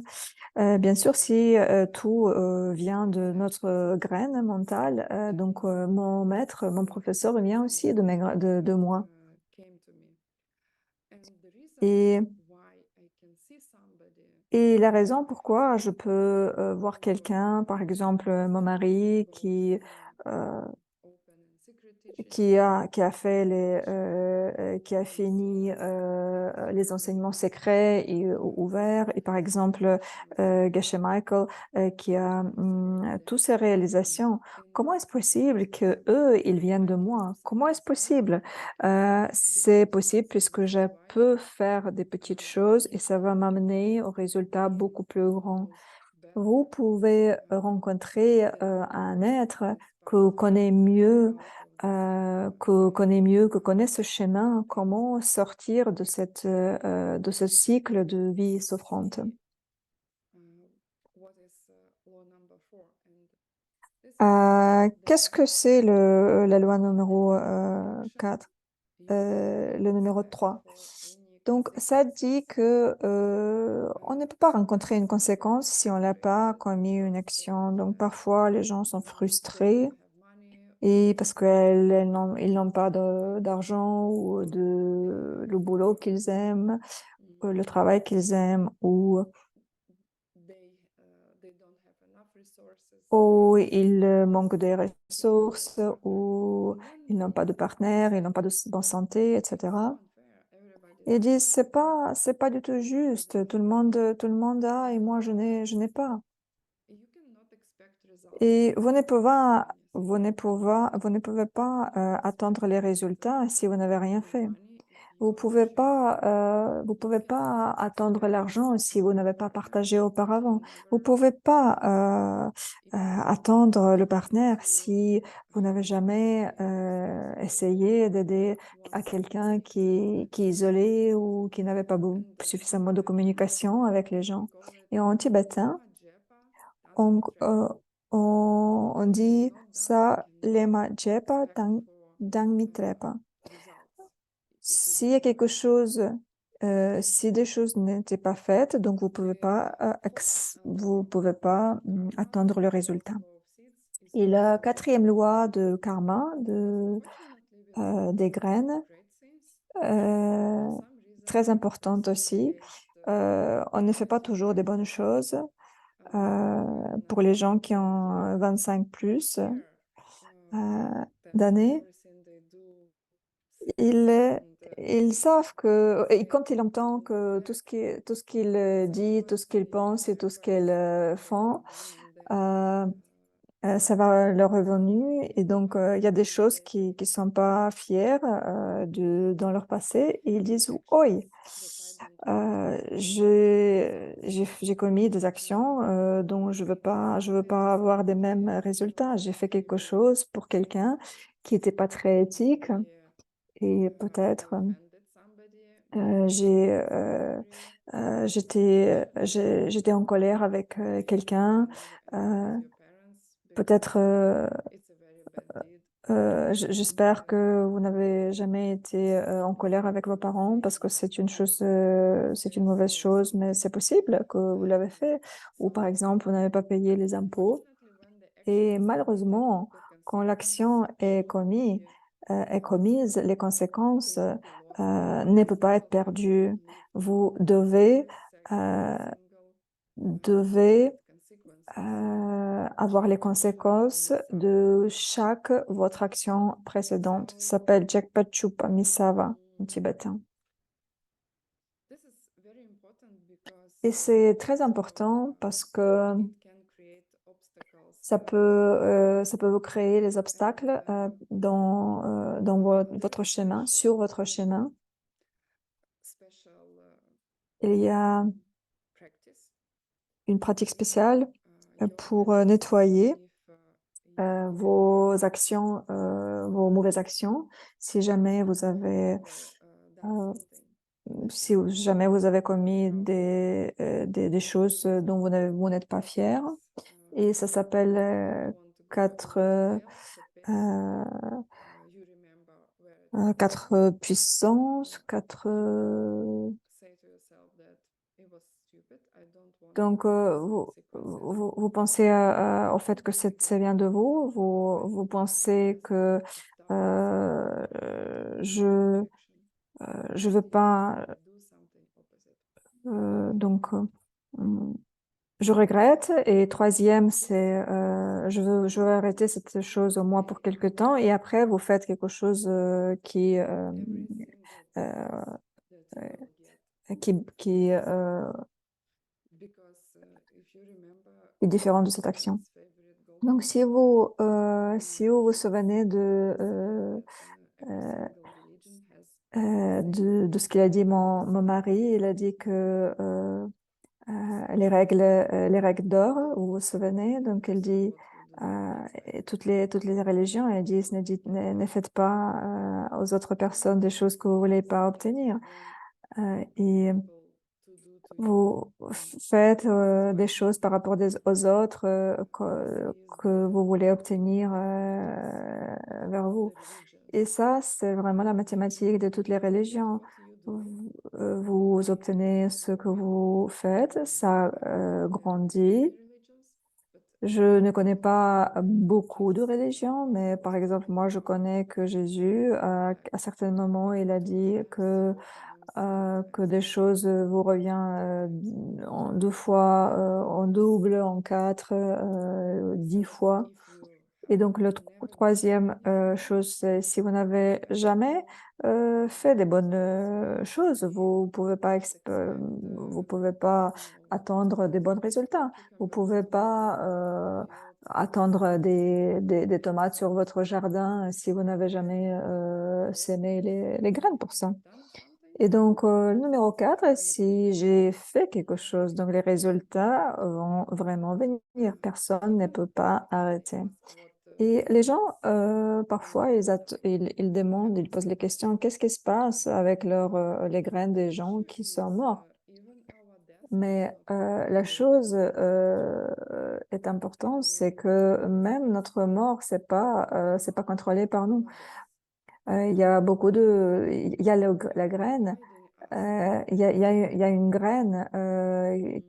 B: bien sûr, si tout vient de notre graine mentale, donc mon maître, mon professeur vient aussi de moi. Et, et la raison pourquoi je peux voir quelqu'un, par exemple mon mari, euh, qui a fait qui a fini les enseignements secrets et ouverts, et par exemple Geshe Michael qui a toutes ces réalisations. Comment est-ce possible que eux ils viennent de moi? Comment est-ce possible? C'est possible puisque je peux faire des petites choses et ça va m'amener au résultat beaucoup plus grand. Vous pouvez rencontrer un être que connaît mieux, que connaît ce chemin, comment sortir de ce cycle de vie souffrante. Qu'est-ce que c'est la loi numéro 4, le numéro 3? Donc, ça dit que on ne peut pas rencontrer une conséquence si on n'a pas commis une action. Donc, parfois, les gens sont frustrés et parce ils n'ont pas d'argent ou le boulot qu'ils aiment, le travail qu'ils aiment, ou ils manquent des ressources, ou ils n'ont pas de partenaire, ils n'ont pas de bonne santé, etc. Ils disent, c'est pas du tout juste. Tout le monde a et moi, je n'ai pas. Et vous ne pouvez pas attendre les résultats si vous n'avez rien fait. Vous pouvez pas attendre l'argent si vous n'avez pas partagé auparavant. Vous pouvez pas attendre le partenaire si vous n'avez jamais essayé d'aider à quelqu'un qui est isolé ou qui n'avait pas suffisamment de communication avec les gens. Et en tibétain, on, euh, on dit ça, lema jepa dang mi trepa. S'il y a quelque chose, si des choses n'étaient pas faites, donc vous pouvez pas attendre le résultat. Et la quatrième loi de karma, des graines, très importante aussi. On ne fait pas toujours des bonnes choses. Pour les gens qui ont 25 plus d'années, ils savent que, et quand ils entendent que tout ce qu'ils disent, tout ce qu'ils pensent et tout ce qu'ils font, euh, ça va leur revenu. Et donc, il y a des choses qui ne sont pas fiers dans leur passé. Et ils disent, «Oi, j'ai commis des actions dont je veux pas avoir des mêmes résultats. J'ai fait quelque chose pour quelqu'un qui n'était pas très éthique et peut-être j'étais en colère avec quelqu'un. euh, Peut-être j'espère que vous n'avez jamais été en colère avec vos parents parce que c'est une mauvaise chose, mais c'est possible que vous l'avez fait. Ou par exemple, vous n'avez pas payé les impôts. Et malheureusement, quand l'action est commise, les conséquences ne peuvent pas être perdues. Vous euh, devez avoir les conséquences de chaque votre action précédente. Ça s'appelle Jakpachupa Misava en tibétain. Et c'est très important parce que ça peut vous créer les obstacles dans votre chemin, sur votre chemin. Il y a une pratique spéciale pour nettoyer vos actions, vos mauvaises actions. Si jamais vous avez, si jamais vous avez commis des choses dont vous n'êtes pas fier, et ça s'appelle euh, quatre puissances, donc, vous pensez au fait que ça vient de vous, vous pensez que euh, je je veux pas, donc je regrette. Et troisième, c'est je veux arrêter cette chose au moins pour quelque temps. Et après, vous faites quelque chose euh, qui est différent de cette action. Donc, si vous vous souvenez de ce qu'il a dit mon mari, il a dit que les règles d'or, vous vous souvenez, donc il dit et toutes les religions, elles disent ne faites pas aux autres personnes des choses que vous voulez pas obtenir. Et vous faites des choses par rapport aux autres que vous voulez obtenir vers vous. Et ça, c'est vraiment la mathématique de toutes les religions. Vous obtenez ce que vous faites, ça grandit. Je ne connais pas beaucoup de religions, mais par exemple, moi, je connais que Jésus, à certains moments, il a dit que des choses vous reviennent en deux fois, en double, en quatre, 10 fois. Et donc, troisième chose, c'est si vous n'avez jamais fait des bonnes choses, vous pouvez pas attendre des bons résultats. Vous pouvez pas attendre des tomates sur votre jardin si vous n'avez jamais sémé les graines pour ça. Et donc, le numéro 4, si j'ai fait quelque chose, donc les résultats vont vraiment venir. Personne ne peut pas arrêter. Et les gens, parfois, ils demandent, ils posent les questions, qu'est-ce qui se passe avec les graines des gens qui sont morts? Mais la chose est importante, c'est que même notre mort, c'est pas contrôlé par nous. Il y a il y a la graine, il y a une graine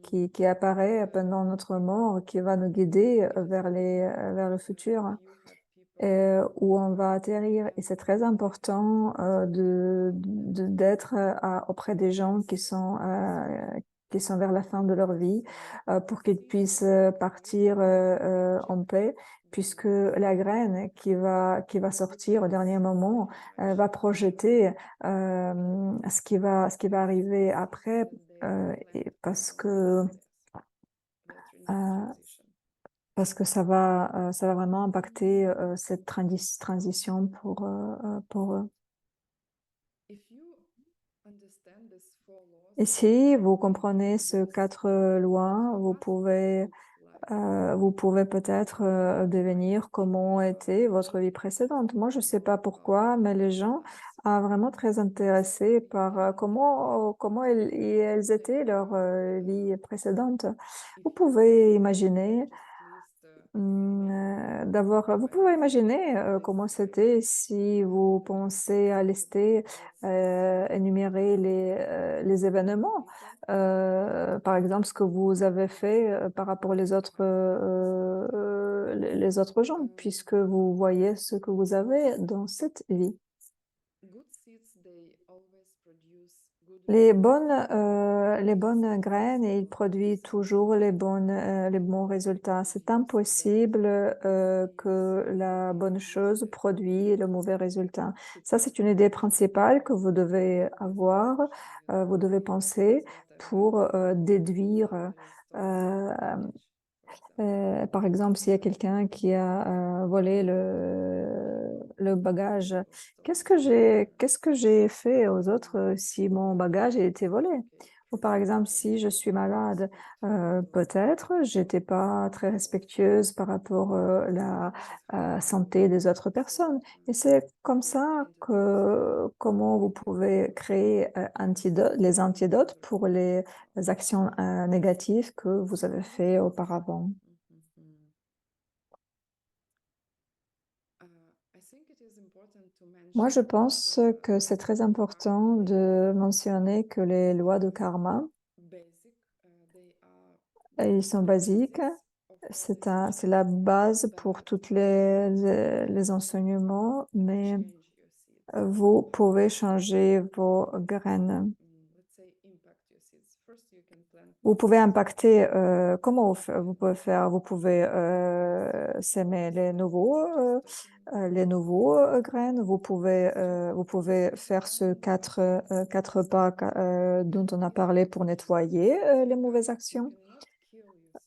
B: qui apparaît pendant notre mort, qui va nous guider vers le futur, où on va atterrir. Et c'est très important d'être auprès des gens qui sont vers la fin de leur vie, pour qu'ils puissent partir en paix, puisque la graine qui va sortir au dernier moment va projeter ce qui va arriver après, et euh, parce que ça va vraiment impacter cette transition pour eux. Et si vous comprenez ces 4 lois, vous pouvez peut-être devenir comment était votre vie précédente. Moi, je ne sais pas pourquoi, mais les gens sont vraiment très intéressés par comment elles étaient leur vie précédente. Vous pouvez imaginer vous pouvez imaginer comment c'était si vous pensez à lister, énumérer les événements, par exemple ce que vous avez fait par rapport les autres gens, puisque vous voyez ce que vous avez dans cette vie. Les bonnes graines, ils produisent toujours les bons résultats. C'est impossible que la bonne chose produise le mauvais résultat. Ça, c'est une idée principale que vous devez avoir, vous devez penser pour déduire. euh, Par exemple, s'il y a quelqu'un qui a volé le bagage, qu'est-ce que j'ai fait aux autres si mon bagage a été volé? Ou par exemple, si je suis malade, peut-être j'étais pas très respectueuse par rapport à la santé des autres personnes. Et c'est comme ça que comment vous pouvez créer les antidotes pour les actions négatives que vous avez fait auparavant. Moi, je pense que c'est très important de mentionner que les lois de karma, ils sont basiques. C'est la base pour toutes les enseignements, mais vous pouvez changer vos graines. Vous pouvez impacter, comment vous pouvez faire? Vous pouvez s'aimer les nouveaux graines. Vous pouvez faire ce quatre pas dont on a parlé pour nettoyer les mauvaises actions.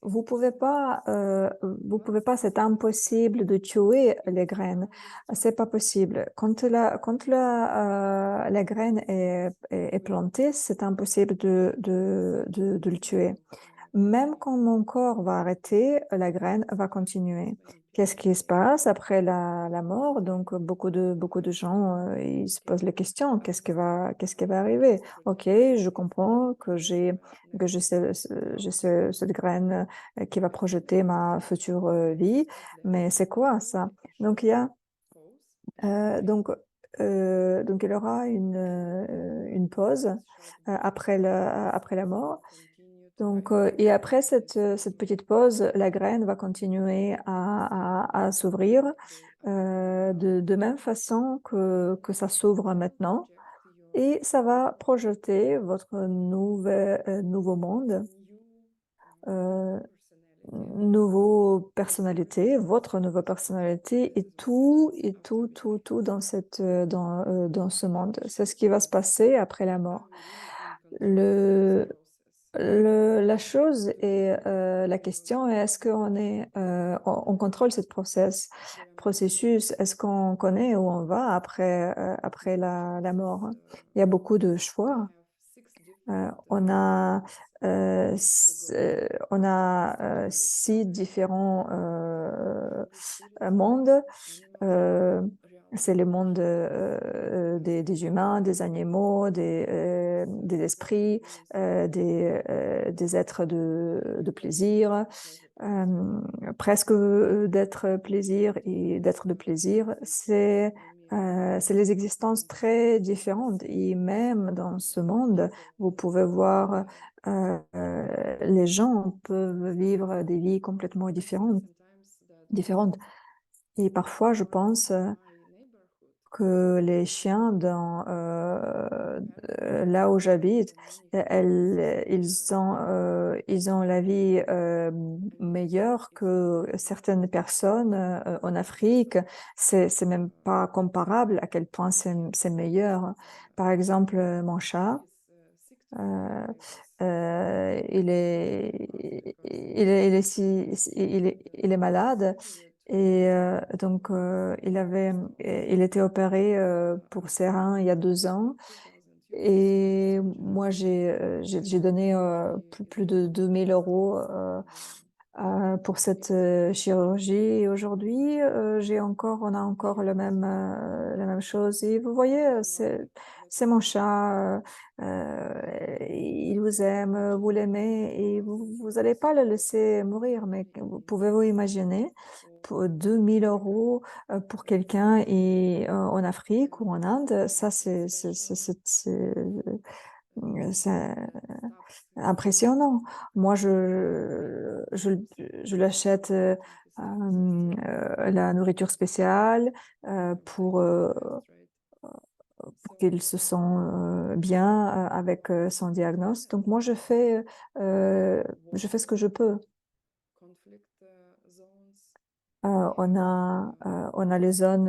B: Vous pouvez pas, c'est impossible de tuer les graines. C'est pas possible. La graine est plantée, c'est impossible de le tuer. Même quand mon corps va arrêter, la graine va continuer. Qu'est-ce qui se passe après la mort? Donc, beaucoup de gens, ils se posent les questions. Qu'est-ce qui va arriver? Ok, je comprends que j'ai cette graine qui va projeter ma future vie, mais c'est quoi ça? Donc, donc, donc, il y aura une pause après la mort. Donc, et après cette petite pause, la graine va continuer à s'ouvrir de même façon que ça s'ouvre maintenant. Et ça va projeter votre nouveau monde, euh, votre nouvelle personnalité tout dans ce monde. C'est ce qui va se passer après la mort. Le, La chose et la question est, est-ce on contrôle ce processus? Est-ce qu'on connaît où on va après la mort? Il y a beaucoup de choix. On a 6 différents mondes. Euh, c'est le monde des humains, des animaux, des esprits, des êtres de plaisir. Presque d'être plaisir et d'être de plaisir, c'est les existences très différentes. Et même dans ce monde, vous pouvez voir les gens peuvent vivre des vies complètement différentes. Et parfois, je pense que les chiens là où j'habite, ils ont la vie meilleure que certaines personnes en Afrique. C'est même pas comparable à quel point c'est meilleur. Par exemple, mon chat, euh, il est malade et donc il était opéré pour ses reins il y a 2 ans et moi j'ai donné plus de 2 000 € pour cette chirurgie. Et aujourd'hui, on a encore la même chose. Et vous voyez, c'est mon chat. Il vous aime, vous l'aimez et vous n'allez pas le laisser mourir. Mais pouvez-vous imaginer pour 2 000 € pour quelqu'un et en Afrique ou en Inde, ça c'est impressionnant. Moi, je l'achète la nourriture spéciale pour qu'il se sent bien avec son diagnostic. Donc moi, je fais ce que je peux. On a les zones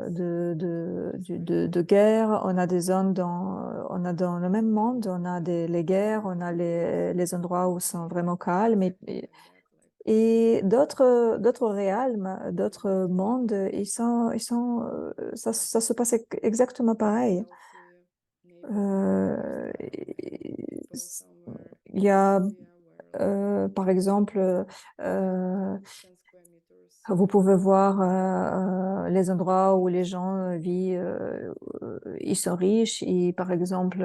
B: de guerre, on a des zones on a dans le même monde, on a les guerres, on a les endroits où sont vraiment calmes et d'autres réalmes, d'autres mondes, ça se passe exactement pareil. Euh, il y a, par exemple, vous pouvez voir les endroits où les gens vivent, ils sont riches et par exemple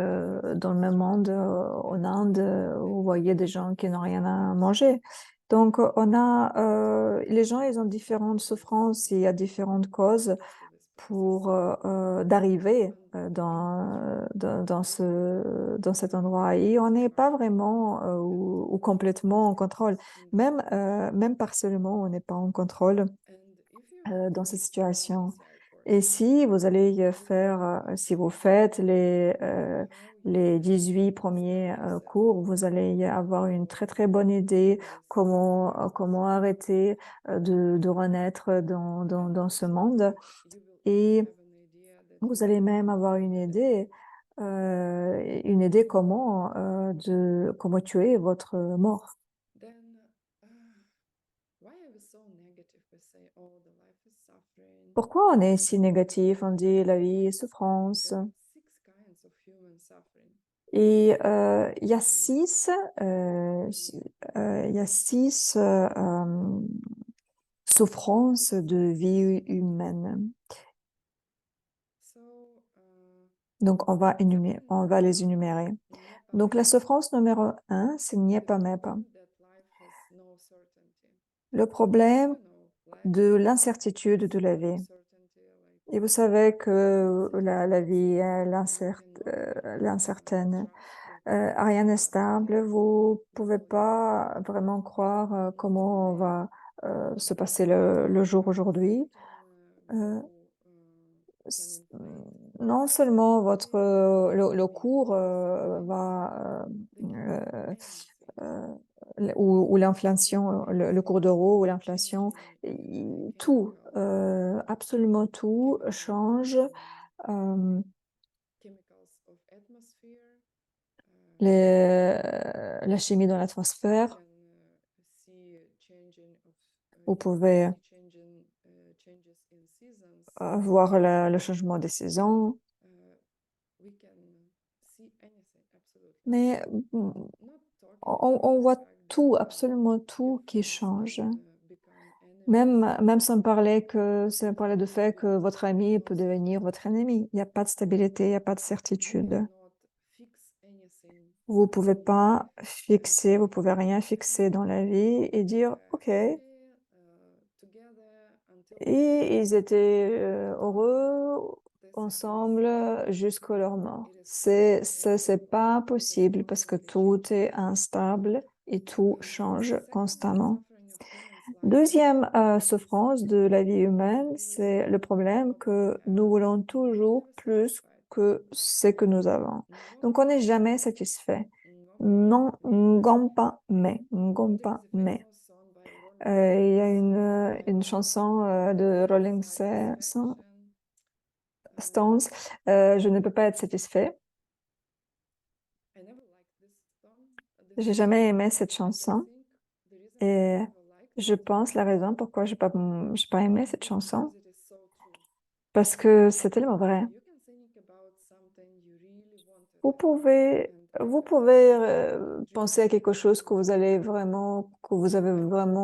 B: dans le même monde, en Inde, vous voyez des gens qui n'ont rien à manger. Donc les gens, ils ont différentes souffrances, il y a différentes causes pour d'arriver dans cet endroit. Et on n'est pas vraiment ou complètement en contrôle. Même partiellement, on n'est pas en contrôle dans cette situation. Et si vous allez si vous faites les 18 premiers cours, vous allez avoir une très très bonne idée comment arrêter de renaître dans ce monde. Et vous allez même avoir une idée comment tuer votre mort. Pourquoi on est si négatif? On dit la vie est souffrance. Et il y a six souffrances de vie humaine. Donc, on va les énumérer. Donc, la souffrance numéro 1, c'est Nyepa Mepa. Le problème de l'incertitude de la vie. Et vous savez que la vie est l'incertaine. Rien n'est stable. Vous pouvez pas vraiment croire comment va se passer le jour aujourd'hui. Euh, s- non seulement le cours euh, ou l'inflation, le cours d'euro ou l'inflation, tout, absolument tout change. Euh, la chimie dans l'atmosphère. Vous pouvez voir le changement des saisons, mais on voit tout, absolument tout qui change. Même sans parler du fait que votre ami peut devenir votre ennemi. Il n'y a pas de stabilité, il n'y a pas de certitude. Vous pouvez pas fixer, vous pouvez rien fixer dans la vie et dire, OK, et ils étaient heureux ensemble jusqu'à leur mort. C'est pas possible parce que tout est instable et tout change constamment. Deuxième souffrance de la vie humaine, c'est le problème que nous voulons toujours plus que ce que nous avons. Donc, on n'est jamais satisfait. Non, ngompa mais, ngompa mais. Il y a une chanson de Stones, Je ne peux pas être satisfait. J'ai jamais aimé cette chanson et je pense la raison pourquoi j'ai pas aimé cette chanson, parce que c'est tellement vrai. Vous pouvez penser à quelque chose que vous avez vraiment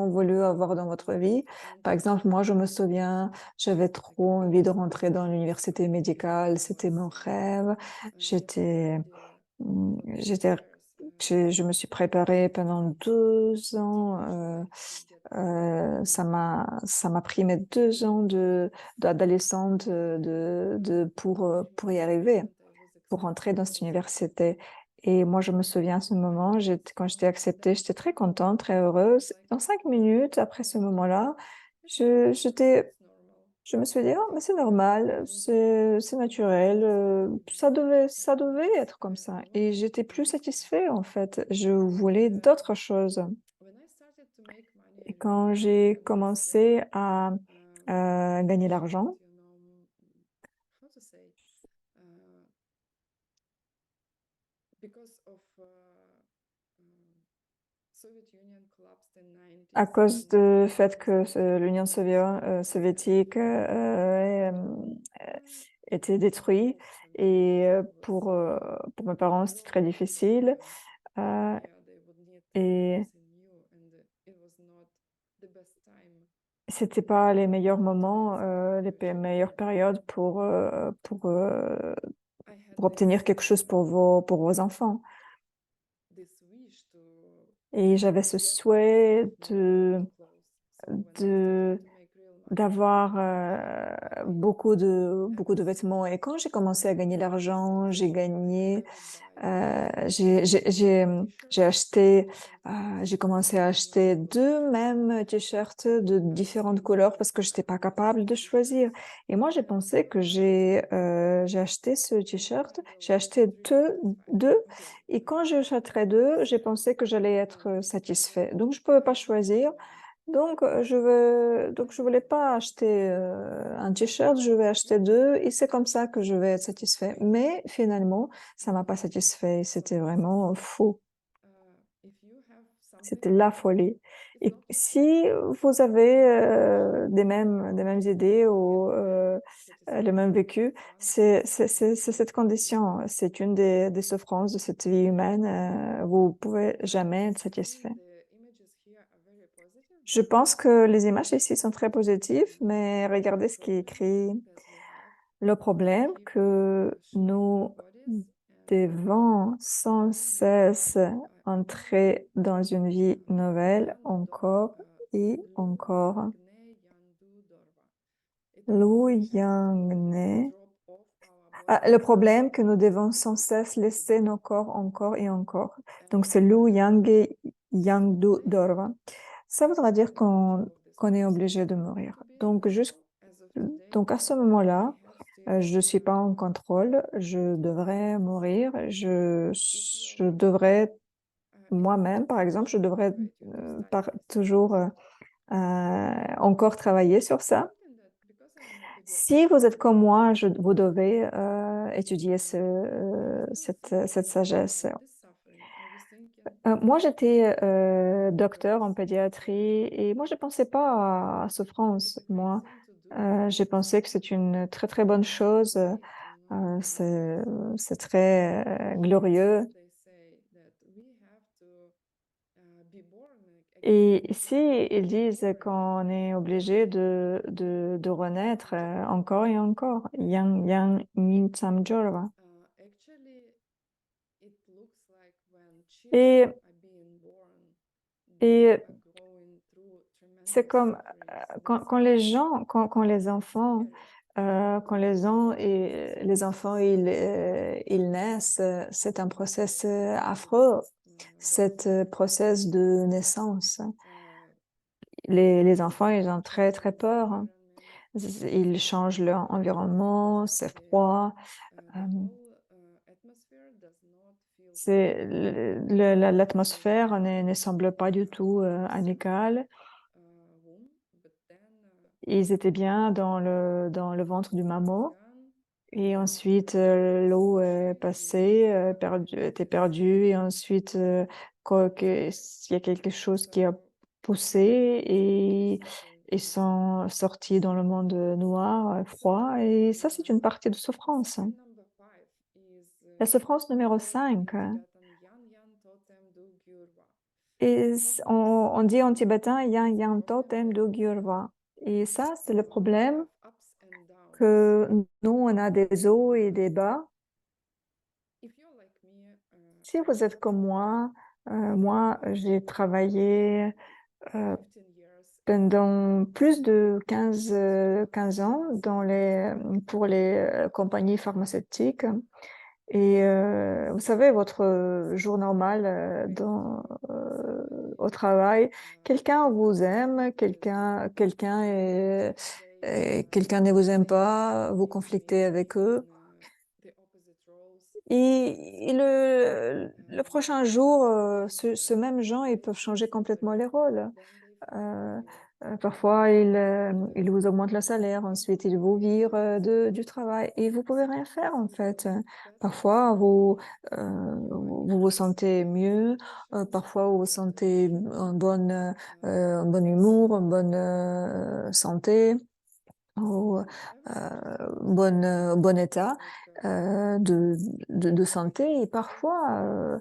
B: voulu avoir dans votre vie. Par exemple, moi, je me souviens, j'avais trop envie de rentrer dans l'université médicale. C'était mon rêve. J'étais, j'étais, je me suis préparée pendant 2 ans. Ça m'a pris mes 2 ans d'adolescente pour y arriver, pour rentrer dans cette université. Et moi, je me souviens à ce moment, quand j'étais acceptée, j'étais très contente, très heureuse. Dans 5 minutes après ce moment-là, je me suis dit, oh, mais c'est normal, c'est naturel, ça devait être comme ça. Et j'étais plus satisfaite, en fait. Je voulais d'autres choses. Et quand j'ai commencé à gagner l'argent, à cause du fait que l'Union soviétique était détruite, et pour mes parents, c'était très difficile. Et c'était pas les meilleurs moments, meilleures périodes pour obtenir quelque chose pour vos enfants. Et j'avais ce souhait de d'avoir beaucoup de vêtements. Et quand j'ai commencé à gagner l'argent, j'ai acheté, j'ai commencé à acheter 2 mêmes t-shirts de différentes couleurs parce que je n'étais pas capable de choisir. Et moi, j'ai pensé que j'ai acheté ce t-shirt, j'ai acheté deux, et quand j'achèterais deux, j'ai pensé que j'allais être satisfait. Donc, je ne pouvais pas choisir. Donc, je voulais pas acheter un t-shirt, je vais acheter deux et c'est comme ça que je vais être satisfait. Mais finalement, ça m'a pas satisfait. C'était vraiment faux. C'était la folie. Et si vous avez des mêmes idées ou le même vécu, c'est cette condition. C'est une des souffrances de cette vie humaine. Vous pouvez jamais être satisfait. Je pense que les images ici sont très positives, mais regardez ce qui est écrit. Le problème que nous devons sans cesse entrer dans une vie nouvelle encore et encore. Lu Yang. Le problème que nous devons sans cesse laisser nos corps encore et encore. Donc c'est Lu Yang Yang Dorva. Ça voudra dire qu'on est obligé de mourir. Donc à ce moment-là, je ne suis pas en contrôle, je devrais mourir, je devrais moi-même, par exemple, je devrais toujours encore travailler sur ça. Si vous êtes comme moi, vous devez étudier cette sagesse.
A: This suffering, I was thinking,
B: Moi, j'étais docteur en pédiatrie et moi, je pensais pas à souffrance.
A: it's a great
B: Moi,
A: thing to do.
B: j'ai pensé que c'est une très, très bonne chose. C'est très glorieux.
A: They say that we have to be born
B: Et
A: again.
B: ici, ils disent qu'on est obligé de renaître encore et encore. Yang Yang Yin Tsam Jorva.
A: Actually, it looks like when
B: Et,
A: children are being born, they
B: et
A: are going through
B: c'est
A: tremendous
B: comme
A: sufferings.
B: quand les gens, quand les enfants,
A: Scary.
B: les enfants, ils naissent, c'est un process affreux, cet process de naissance. Les enfants, ils ont très, très peur, hein. Ils changent leur environnement, c'est froid. L'atmosphère ne semble pas du tout amicale. Ils étaient bien dans le ventre du mammot. Et ensuite, l'eau est passée, était perdue. Et ensuite, il y a quelque chose qui a poussé et ils sont sortis dans le monde noir, froid. Et ça, c'est une partie de souffrance, hein. La souffrance numéro 5. Et on dit en tibétain Yang Yang Totem Do Gyurva. Et ça, c'est le problème que nous, on a des hauts et des bas. Si vous êtes comme moi, j'ai travaillé pendant plus de 15 ans pour les compagnies pharmaceutiques. Et vous savez, votre jour normal au travail, quelqu'un vous aime, quelqu'un ne vous aime pas, vous conflictez avec eux. Et le prochain jour, ce même gens, ils peuvent changer complètement les rôles. Euh, Parfois, ils vous augmentent le salaire, ensuite, ils vous virent du travail et vous pouvez rien faire en fait. Parfois, vous vous sentez mieux, parfois, vous vous sentez en bon humour, en bonne santé, au bon état de santé. Et parfois,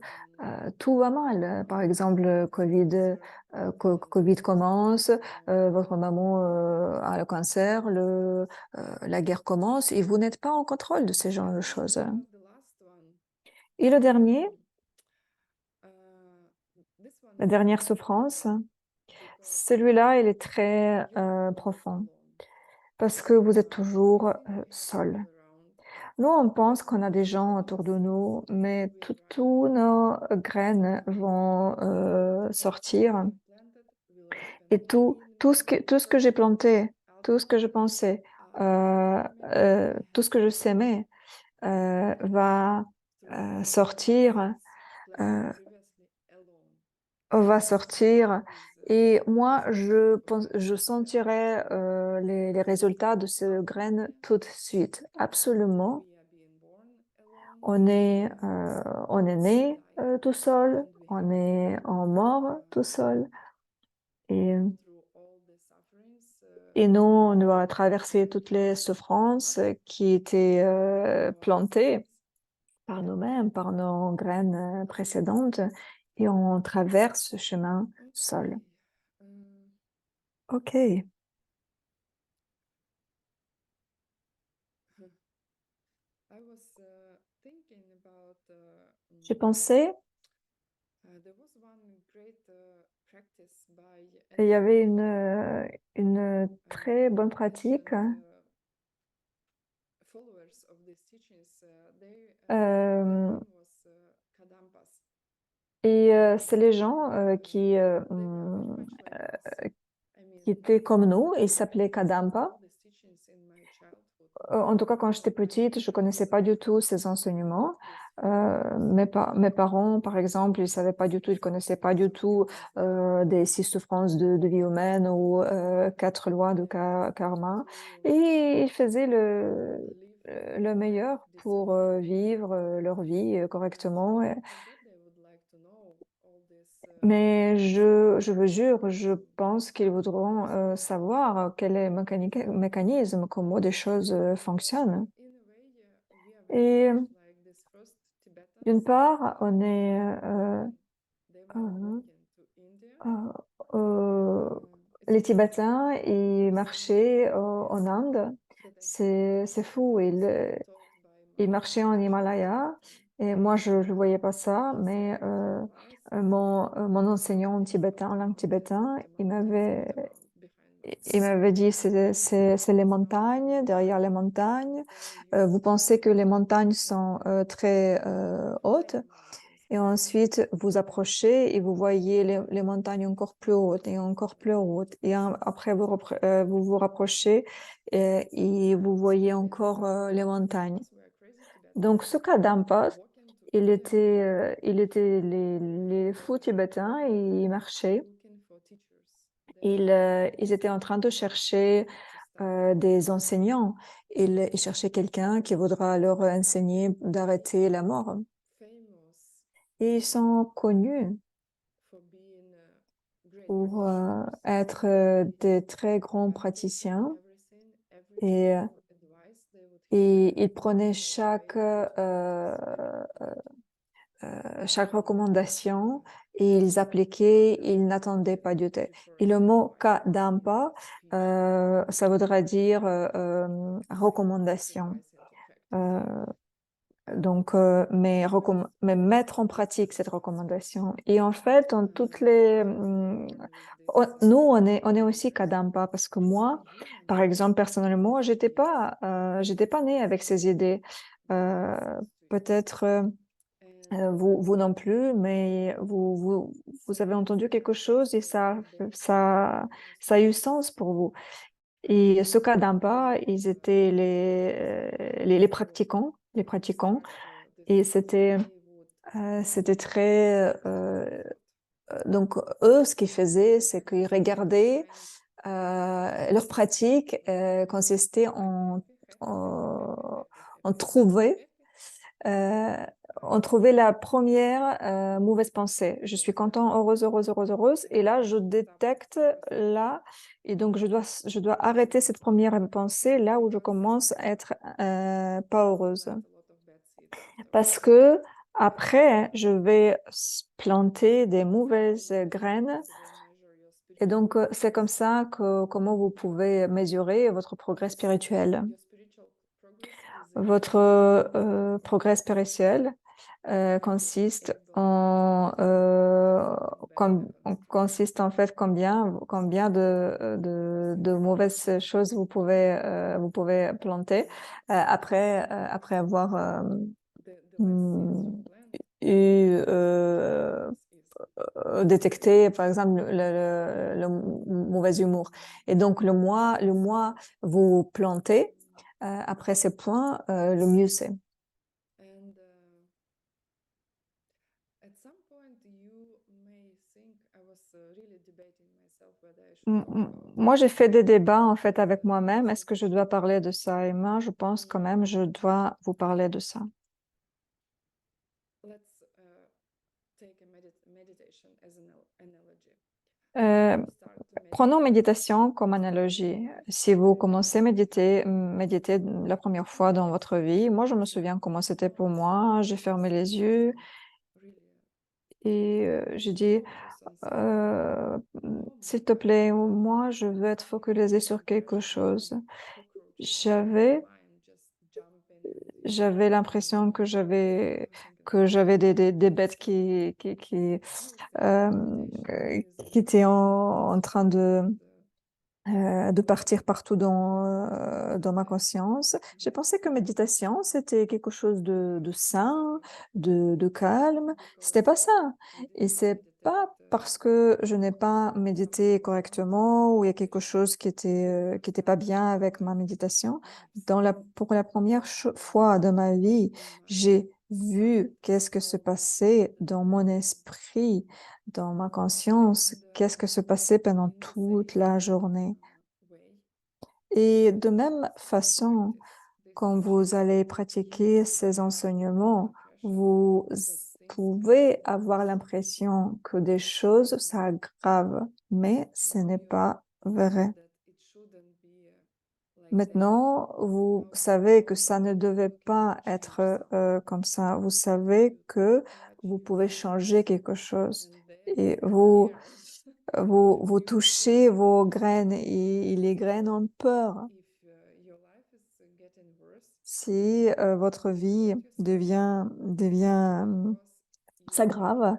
B: tout va mal. Par exemple, Covid commence, votre maman a le cancer, la guerre commence et vous n'êtes pas en contrôle de ces genres de choses. Et le dernier, la dernière souffrance, celui-là, il est très profond parce que vous êtes toujours seul. Nous, on pense qu'on a des gens autour de nous, mais toutes nos graines vont sortir et tout ce que j'ai planté, tout ce que je pensais, tout ce que je s'aimais va sortir, euh, va sortir. Et moi, je sentirai les résultats de ces graines tout de suite, absolument. On est né tout seul, on mort tout seul. Et, et nous, on doit traverser toutes les souffrances qui étaient plantées par nous-mêmes, par nos graines précédentes, et on traverse ce chemin seul. OK. J'ai pensé, il y avait une très bonne pratique euh, et c'est les gens qui étaient comme nous, ils s'appelaient Kadampa. En tout cas, quand j'étais petite, je connaissais pas du tout ces enseignements. Mes parents, par exemple, ils savaient pas du tout, ils connaissaient pas du tout des 6 souffrances de vie humaine ou 4 lois de karma. Et ils faisaient le meilleur pour vivre leur vie correctement. Mais je vous jure, je pense qu'ils voudront savoir quel est le mécanisme, comment des choses fonctionnent. Et d'une part, on est euh, euh, euh, les Tibétains, ils marchaient en Inde. C'est fou. Ils marchaient en Himalaya. Et moi, je ne voyais pas ça, mais mon enseignant en tibétain, en langue tibétain, il m'avait dit, c'est les montagnes, derrière les montagnes. Vous pensez que les montagnes sont très hautes, et ensuite vous approchez et vous voyez les montagnes encore plus hautes et encore plus hautes. Et après, vous vous rapprochez et vous voyez encore les montagnes. Donc, ce cas d'impasse, il était les fous tibétains, et ils marchaient. Ils étaient en train de chercher des enseignants. Ils cherchaient quelqu'un qui voudra leur enseigner d'arrêter la mort. Et ils sont connus pour être des très grands praticiens, et, et ils prenaient chaque recommandation et ils appliquaient, ils n'attendaient pas du tout. Et le mot kadampa, ça voudra dire recommandation. Euh, mais mettre en pratique cette recommandation. Et en fait, dans toutes nous, on est aussi kadampa, parce que moi, par exemple, personnellement, j'étais pas née avec ces idées. Euh, Peut-être vous non plus, mais vous avez entendu quelque chose et ça a eu sens pour vous. Et ce cas d'impact, ils étaient les pratiquants, et c'était très. Donc eux, ce qu'ils faisaient, c'est qu'ils regardaient leur pratique consistait en trouver euh, on trouvait la première mauvaise pensée. Je suis content, heureuse, heureuse, heureuse, heureuse. Et là, je détecte là. Et donc, je dois arrêter cette première pensée là où je commence à être pas heureuse. Parce que après, je vais planter des mauvaises graines. Et donc, c'est comme ça que comment vous pouvez mesurer votre progrès spirituel. Votre progrès spirituel consiste en fait combien de mauvaises choses vous pouvez planter après avoir mm, eu détecté par exemple le mauvais humour. Et donc le mois vous plantez après ces points, le mieux c'est. Moi, j'ai fait des débats en fait avec moi-même. Est-ce que je dois parler de ça? Et moi, je pense quand même, je dois vous parler de ça. Euh, Prenons méditation comme analogie. Si vous commencez à méditer la première fois dans votre vie, moi, je me souviens comment c'était pour moi. J'ai fermé les yeux et j'ai dit, euh, s'il te plaît, moi, je veux être focalisée sur quelque chose. J'avais J'avais l'impression que j'avais des bêtes euh, qui étaient en train de partir partout dans ma conscience. J'ai pensé que méditation, c'était quelque chose de sain, de calme. C'était pas ça. Et c'est pas parce que je n'ai pas médité correctement ou il y a quelque chose qui était pas bien avec ma méditation. Pour la première fois de ma vie, j'ai vu qu'est-ce que se passait dans mon esprit, dans ma conscience, qu'est-ce que se passait pendant toute la journée. Et de même façon, quand vous allez pratiquer ces enseignements, vous pouvez avoir l'impression que des choses s'aggravent, mais ce n'est pas vrai. Maintenant, vous savez que ça ne devait pas être comme ça. Vous savez que vous pouvez changer quelque chose. Et vous touchez vos graines et les graines ont peur. Si votre vie s'aggrave,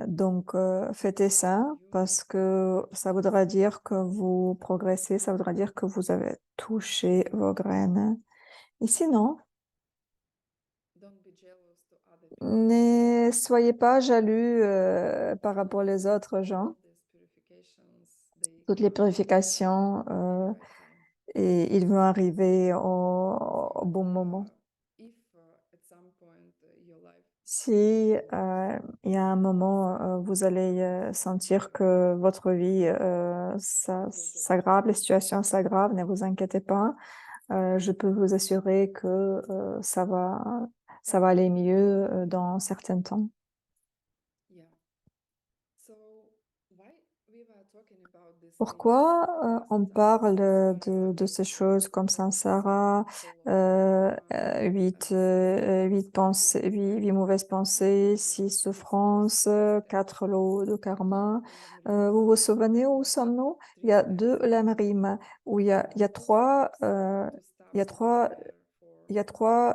B: donc faites ça parce que ça voudra dire que vous progressez, ça voudra dire que vous avez touché vos graines. Et sinon, ne soyez pas jaloux par rapport aux autres gens. Toutes les purifications, et ils vont arriver au bon moment. Si il y a un moment, vous allez sentir que votre vie s'aggrave, les situations s'aggravent, ne vous inquiétez pas. Je peux vous assurer que ça va aller mieux dans certains temps. Pourquoi on parle de ces choses comme samsara, huit mauvaises pensées, six souffrances, quatre lots de karma. Vous vous souvenez où sommes-nous? Il y a deux lamrim, où il y a trois, il y a trois, il y a trois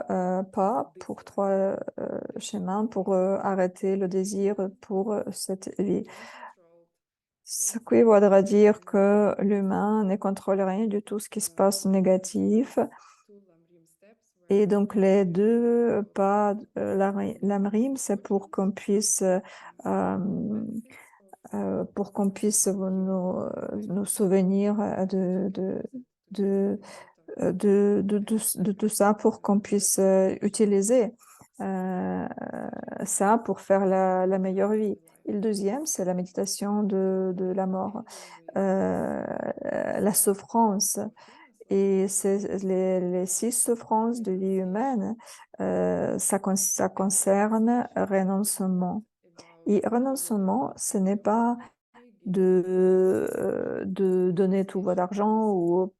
B: pas pour trois chemins pour arrêter le désir pour cette vie. Ce qui voudra dire que l'humain ne contrôle rien du tout ce qui se passe négatif. Et donc, les deux pas, l'amrim, c'est pour qu'on puisse nous souvenir de, de tout ça, pour qu'on puisse utiliser ça pour faire la meilleure vie. Et le deuxième, c'est la méditation de la mort, la souffrance. Et les six souffrances de vie humaine, ça concerne renoncement. Et renoncement, ce n'est pas de donner tout votre argent ou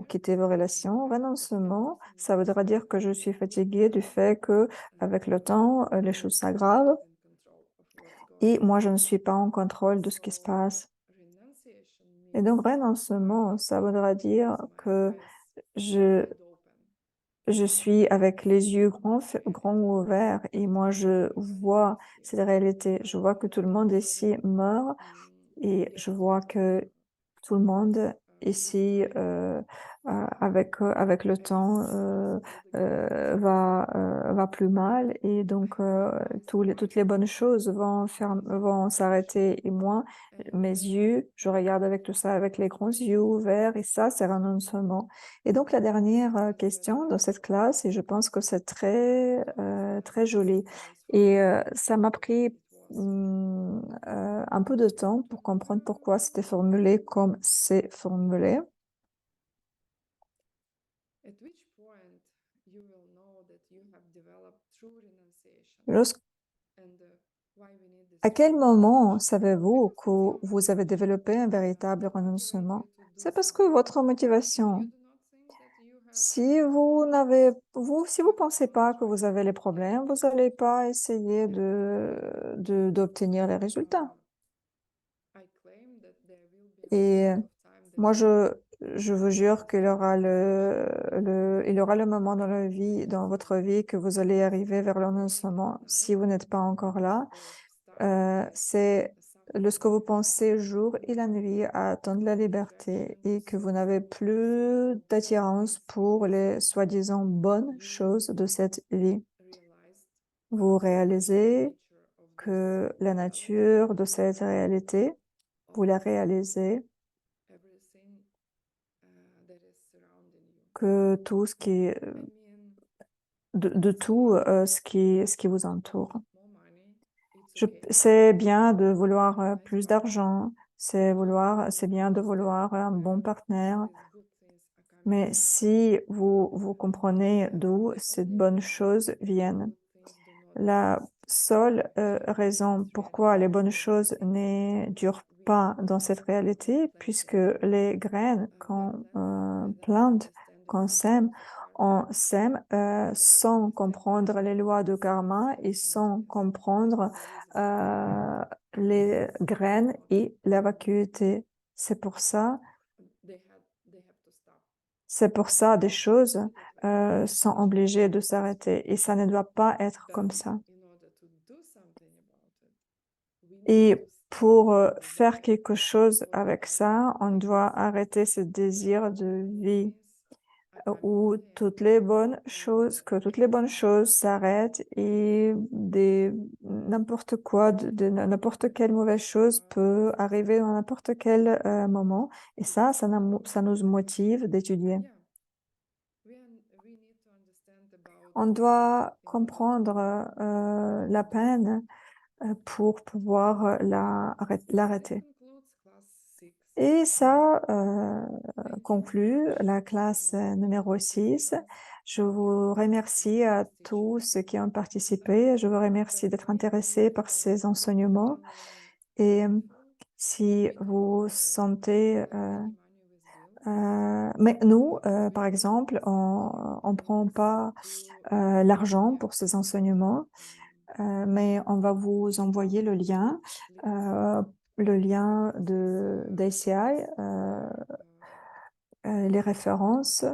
B: quitter vos relations. Renoncement, ça voudra dire que je suis fatiguée du fait que, avec le temps, les choses s'aggravent et moi, je ne suis pas en contrôle de ce qui se passe. Et donc, renoncement, ça voudra dire que je, je suis avec les yeux grands ouverts et moi, je vois cette réalité. Je vois que tout le monde ici meurt et je vois que tout le monde ici, avec le temps, va plus mal et donc toutes les bonnes choses vont s'arrêter. Et moi, mes yeux, je regarde avec tout ça, avec les grands yeux ouverts et ça, c'est un renoncement. Et donc la dernière question dans cette classe, et je pense que c'est très joli. Et ça m'a pris un peu de temps pour comprendre pourquoi c'était formulé comme c'est formulé. Lorsque- À quel moment savez-vous que vous avez développé un véritable renoncement? C'est parce que votre motivation, si vous pensez pas que vous avez les problèmes, vous n'allez pas essayer d'obtenir les résultats. Et moi, je vous jure qu'il y aura il y aura le moment dans votre vie que vous allez arriver vers le renoncement. Si vous n'êtes pas encore là, c'est lorsque vous pensez jour et la nuit à attendre la liberté et que vous n'avez plus d'attirance pour les soi-disant bonnes choses de cette vie. Vous réalisez que la nature de cette réalité, vous la réalisez, que tout ce qui de tout ce qui vous entoure. C'est bien de vouloir plus d'argent, c'est bien de vouloir un bon partenaire, Mais si vous comprenez d'où ces bonnes choses viennent, la seule raison pourquoi les bonnes choses ne durent pas dans cette réalité, puisque les graines qu'on plante, qu'on sème, on sème sans comprendre les lois de karma et sans comprendre les graines et la vacuité. C'est pour ça des choses sont obligées de s'arrêter et ça ne doit pas être comme ça. Et pour faire quelque chose avec ça, on doit arrêter ce désir de vie où que toutes les bonnes choses s'arrêtent et n'importe quoi, de n'importe quelle mauvaise chose peut arriver dans n'importe quel moment. Et ça nous motive d'étudier. On doit comprendre la peine pour pouvoir l'arrêter. Et ça conclut la classe numéro 6. Je vous remercie à tous ceux qui ont participé. Je vous remercie d'être intéressés par ces enseignements. Et si vous sentez... mais nous, par exemple, on ne prend pas l'argent pour ces enseignements. Mais on va vous envoyer le lien d'ACI, les références.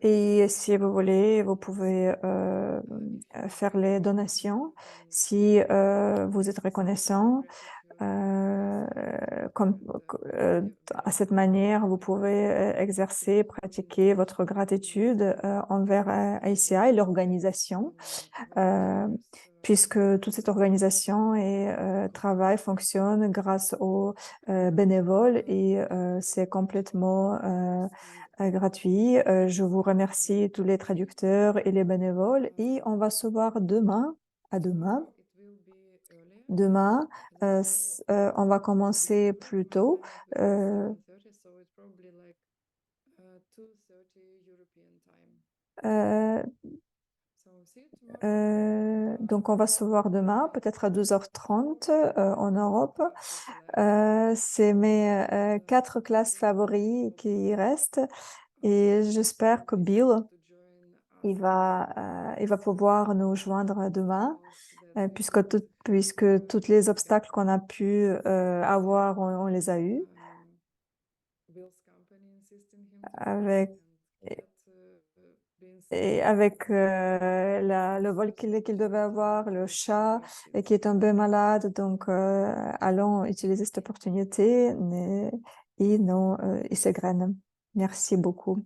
B: Et si vous voulez, vous pouvez faire les donations. Si vous êtes reconnaissant, à cette manière, vous pouvez exercer, pratiquer votre gratitude envers ICI, l'organisation, puisque toute cette organisation et travail fonctionne grâce aux bénévoles et c'est complètement gratuit. Je vous remercie tous les traducteurs et les bénévoles et on va se voir demain. À demain. Demain, on va commencer plus tôt. Donc, on va se voir demain, peut-être à 12h30 en Europe. C'est mes 4 classes favoris qui restent et j'espère que Bill, il va pouvoir nous joindre demain. Puisque tous les obstacles qu'on a pu avoir, on les a eus. Avec, et avec le vol qu'il devait avoir, le chat et qui est tombé malade. Donc, allons utiliser cette opportunité et, et ces graines. Merci beaucoup.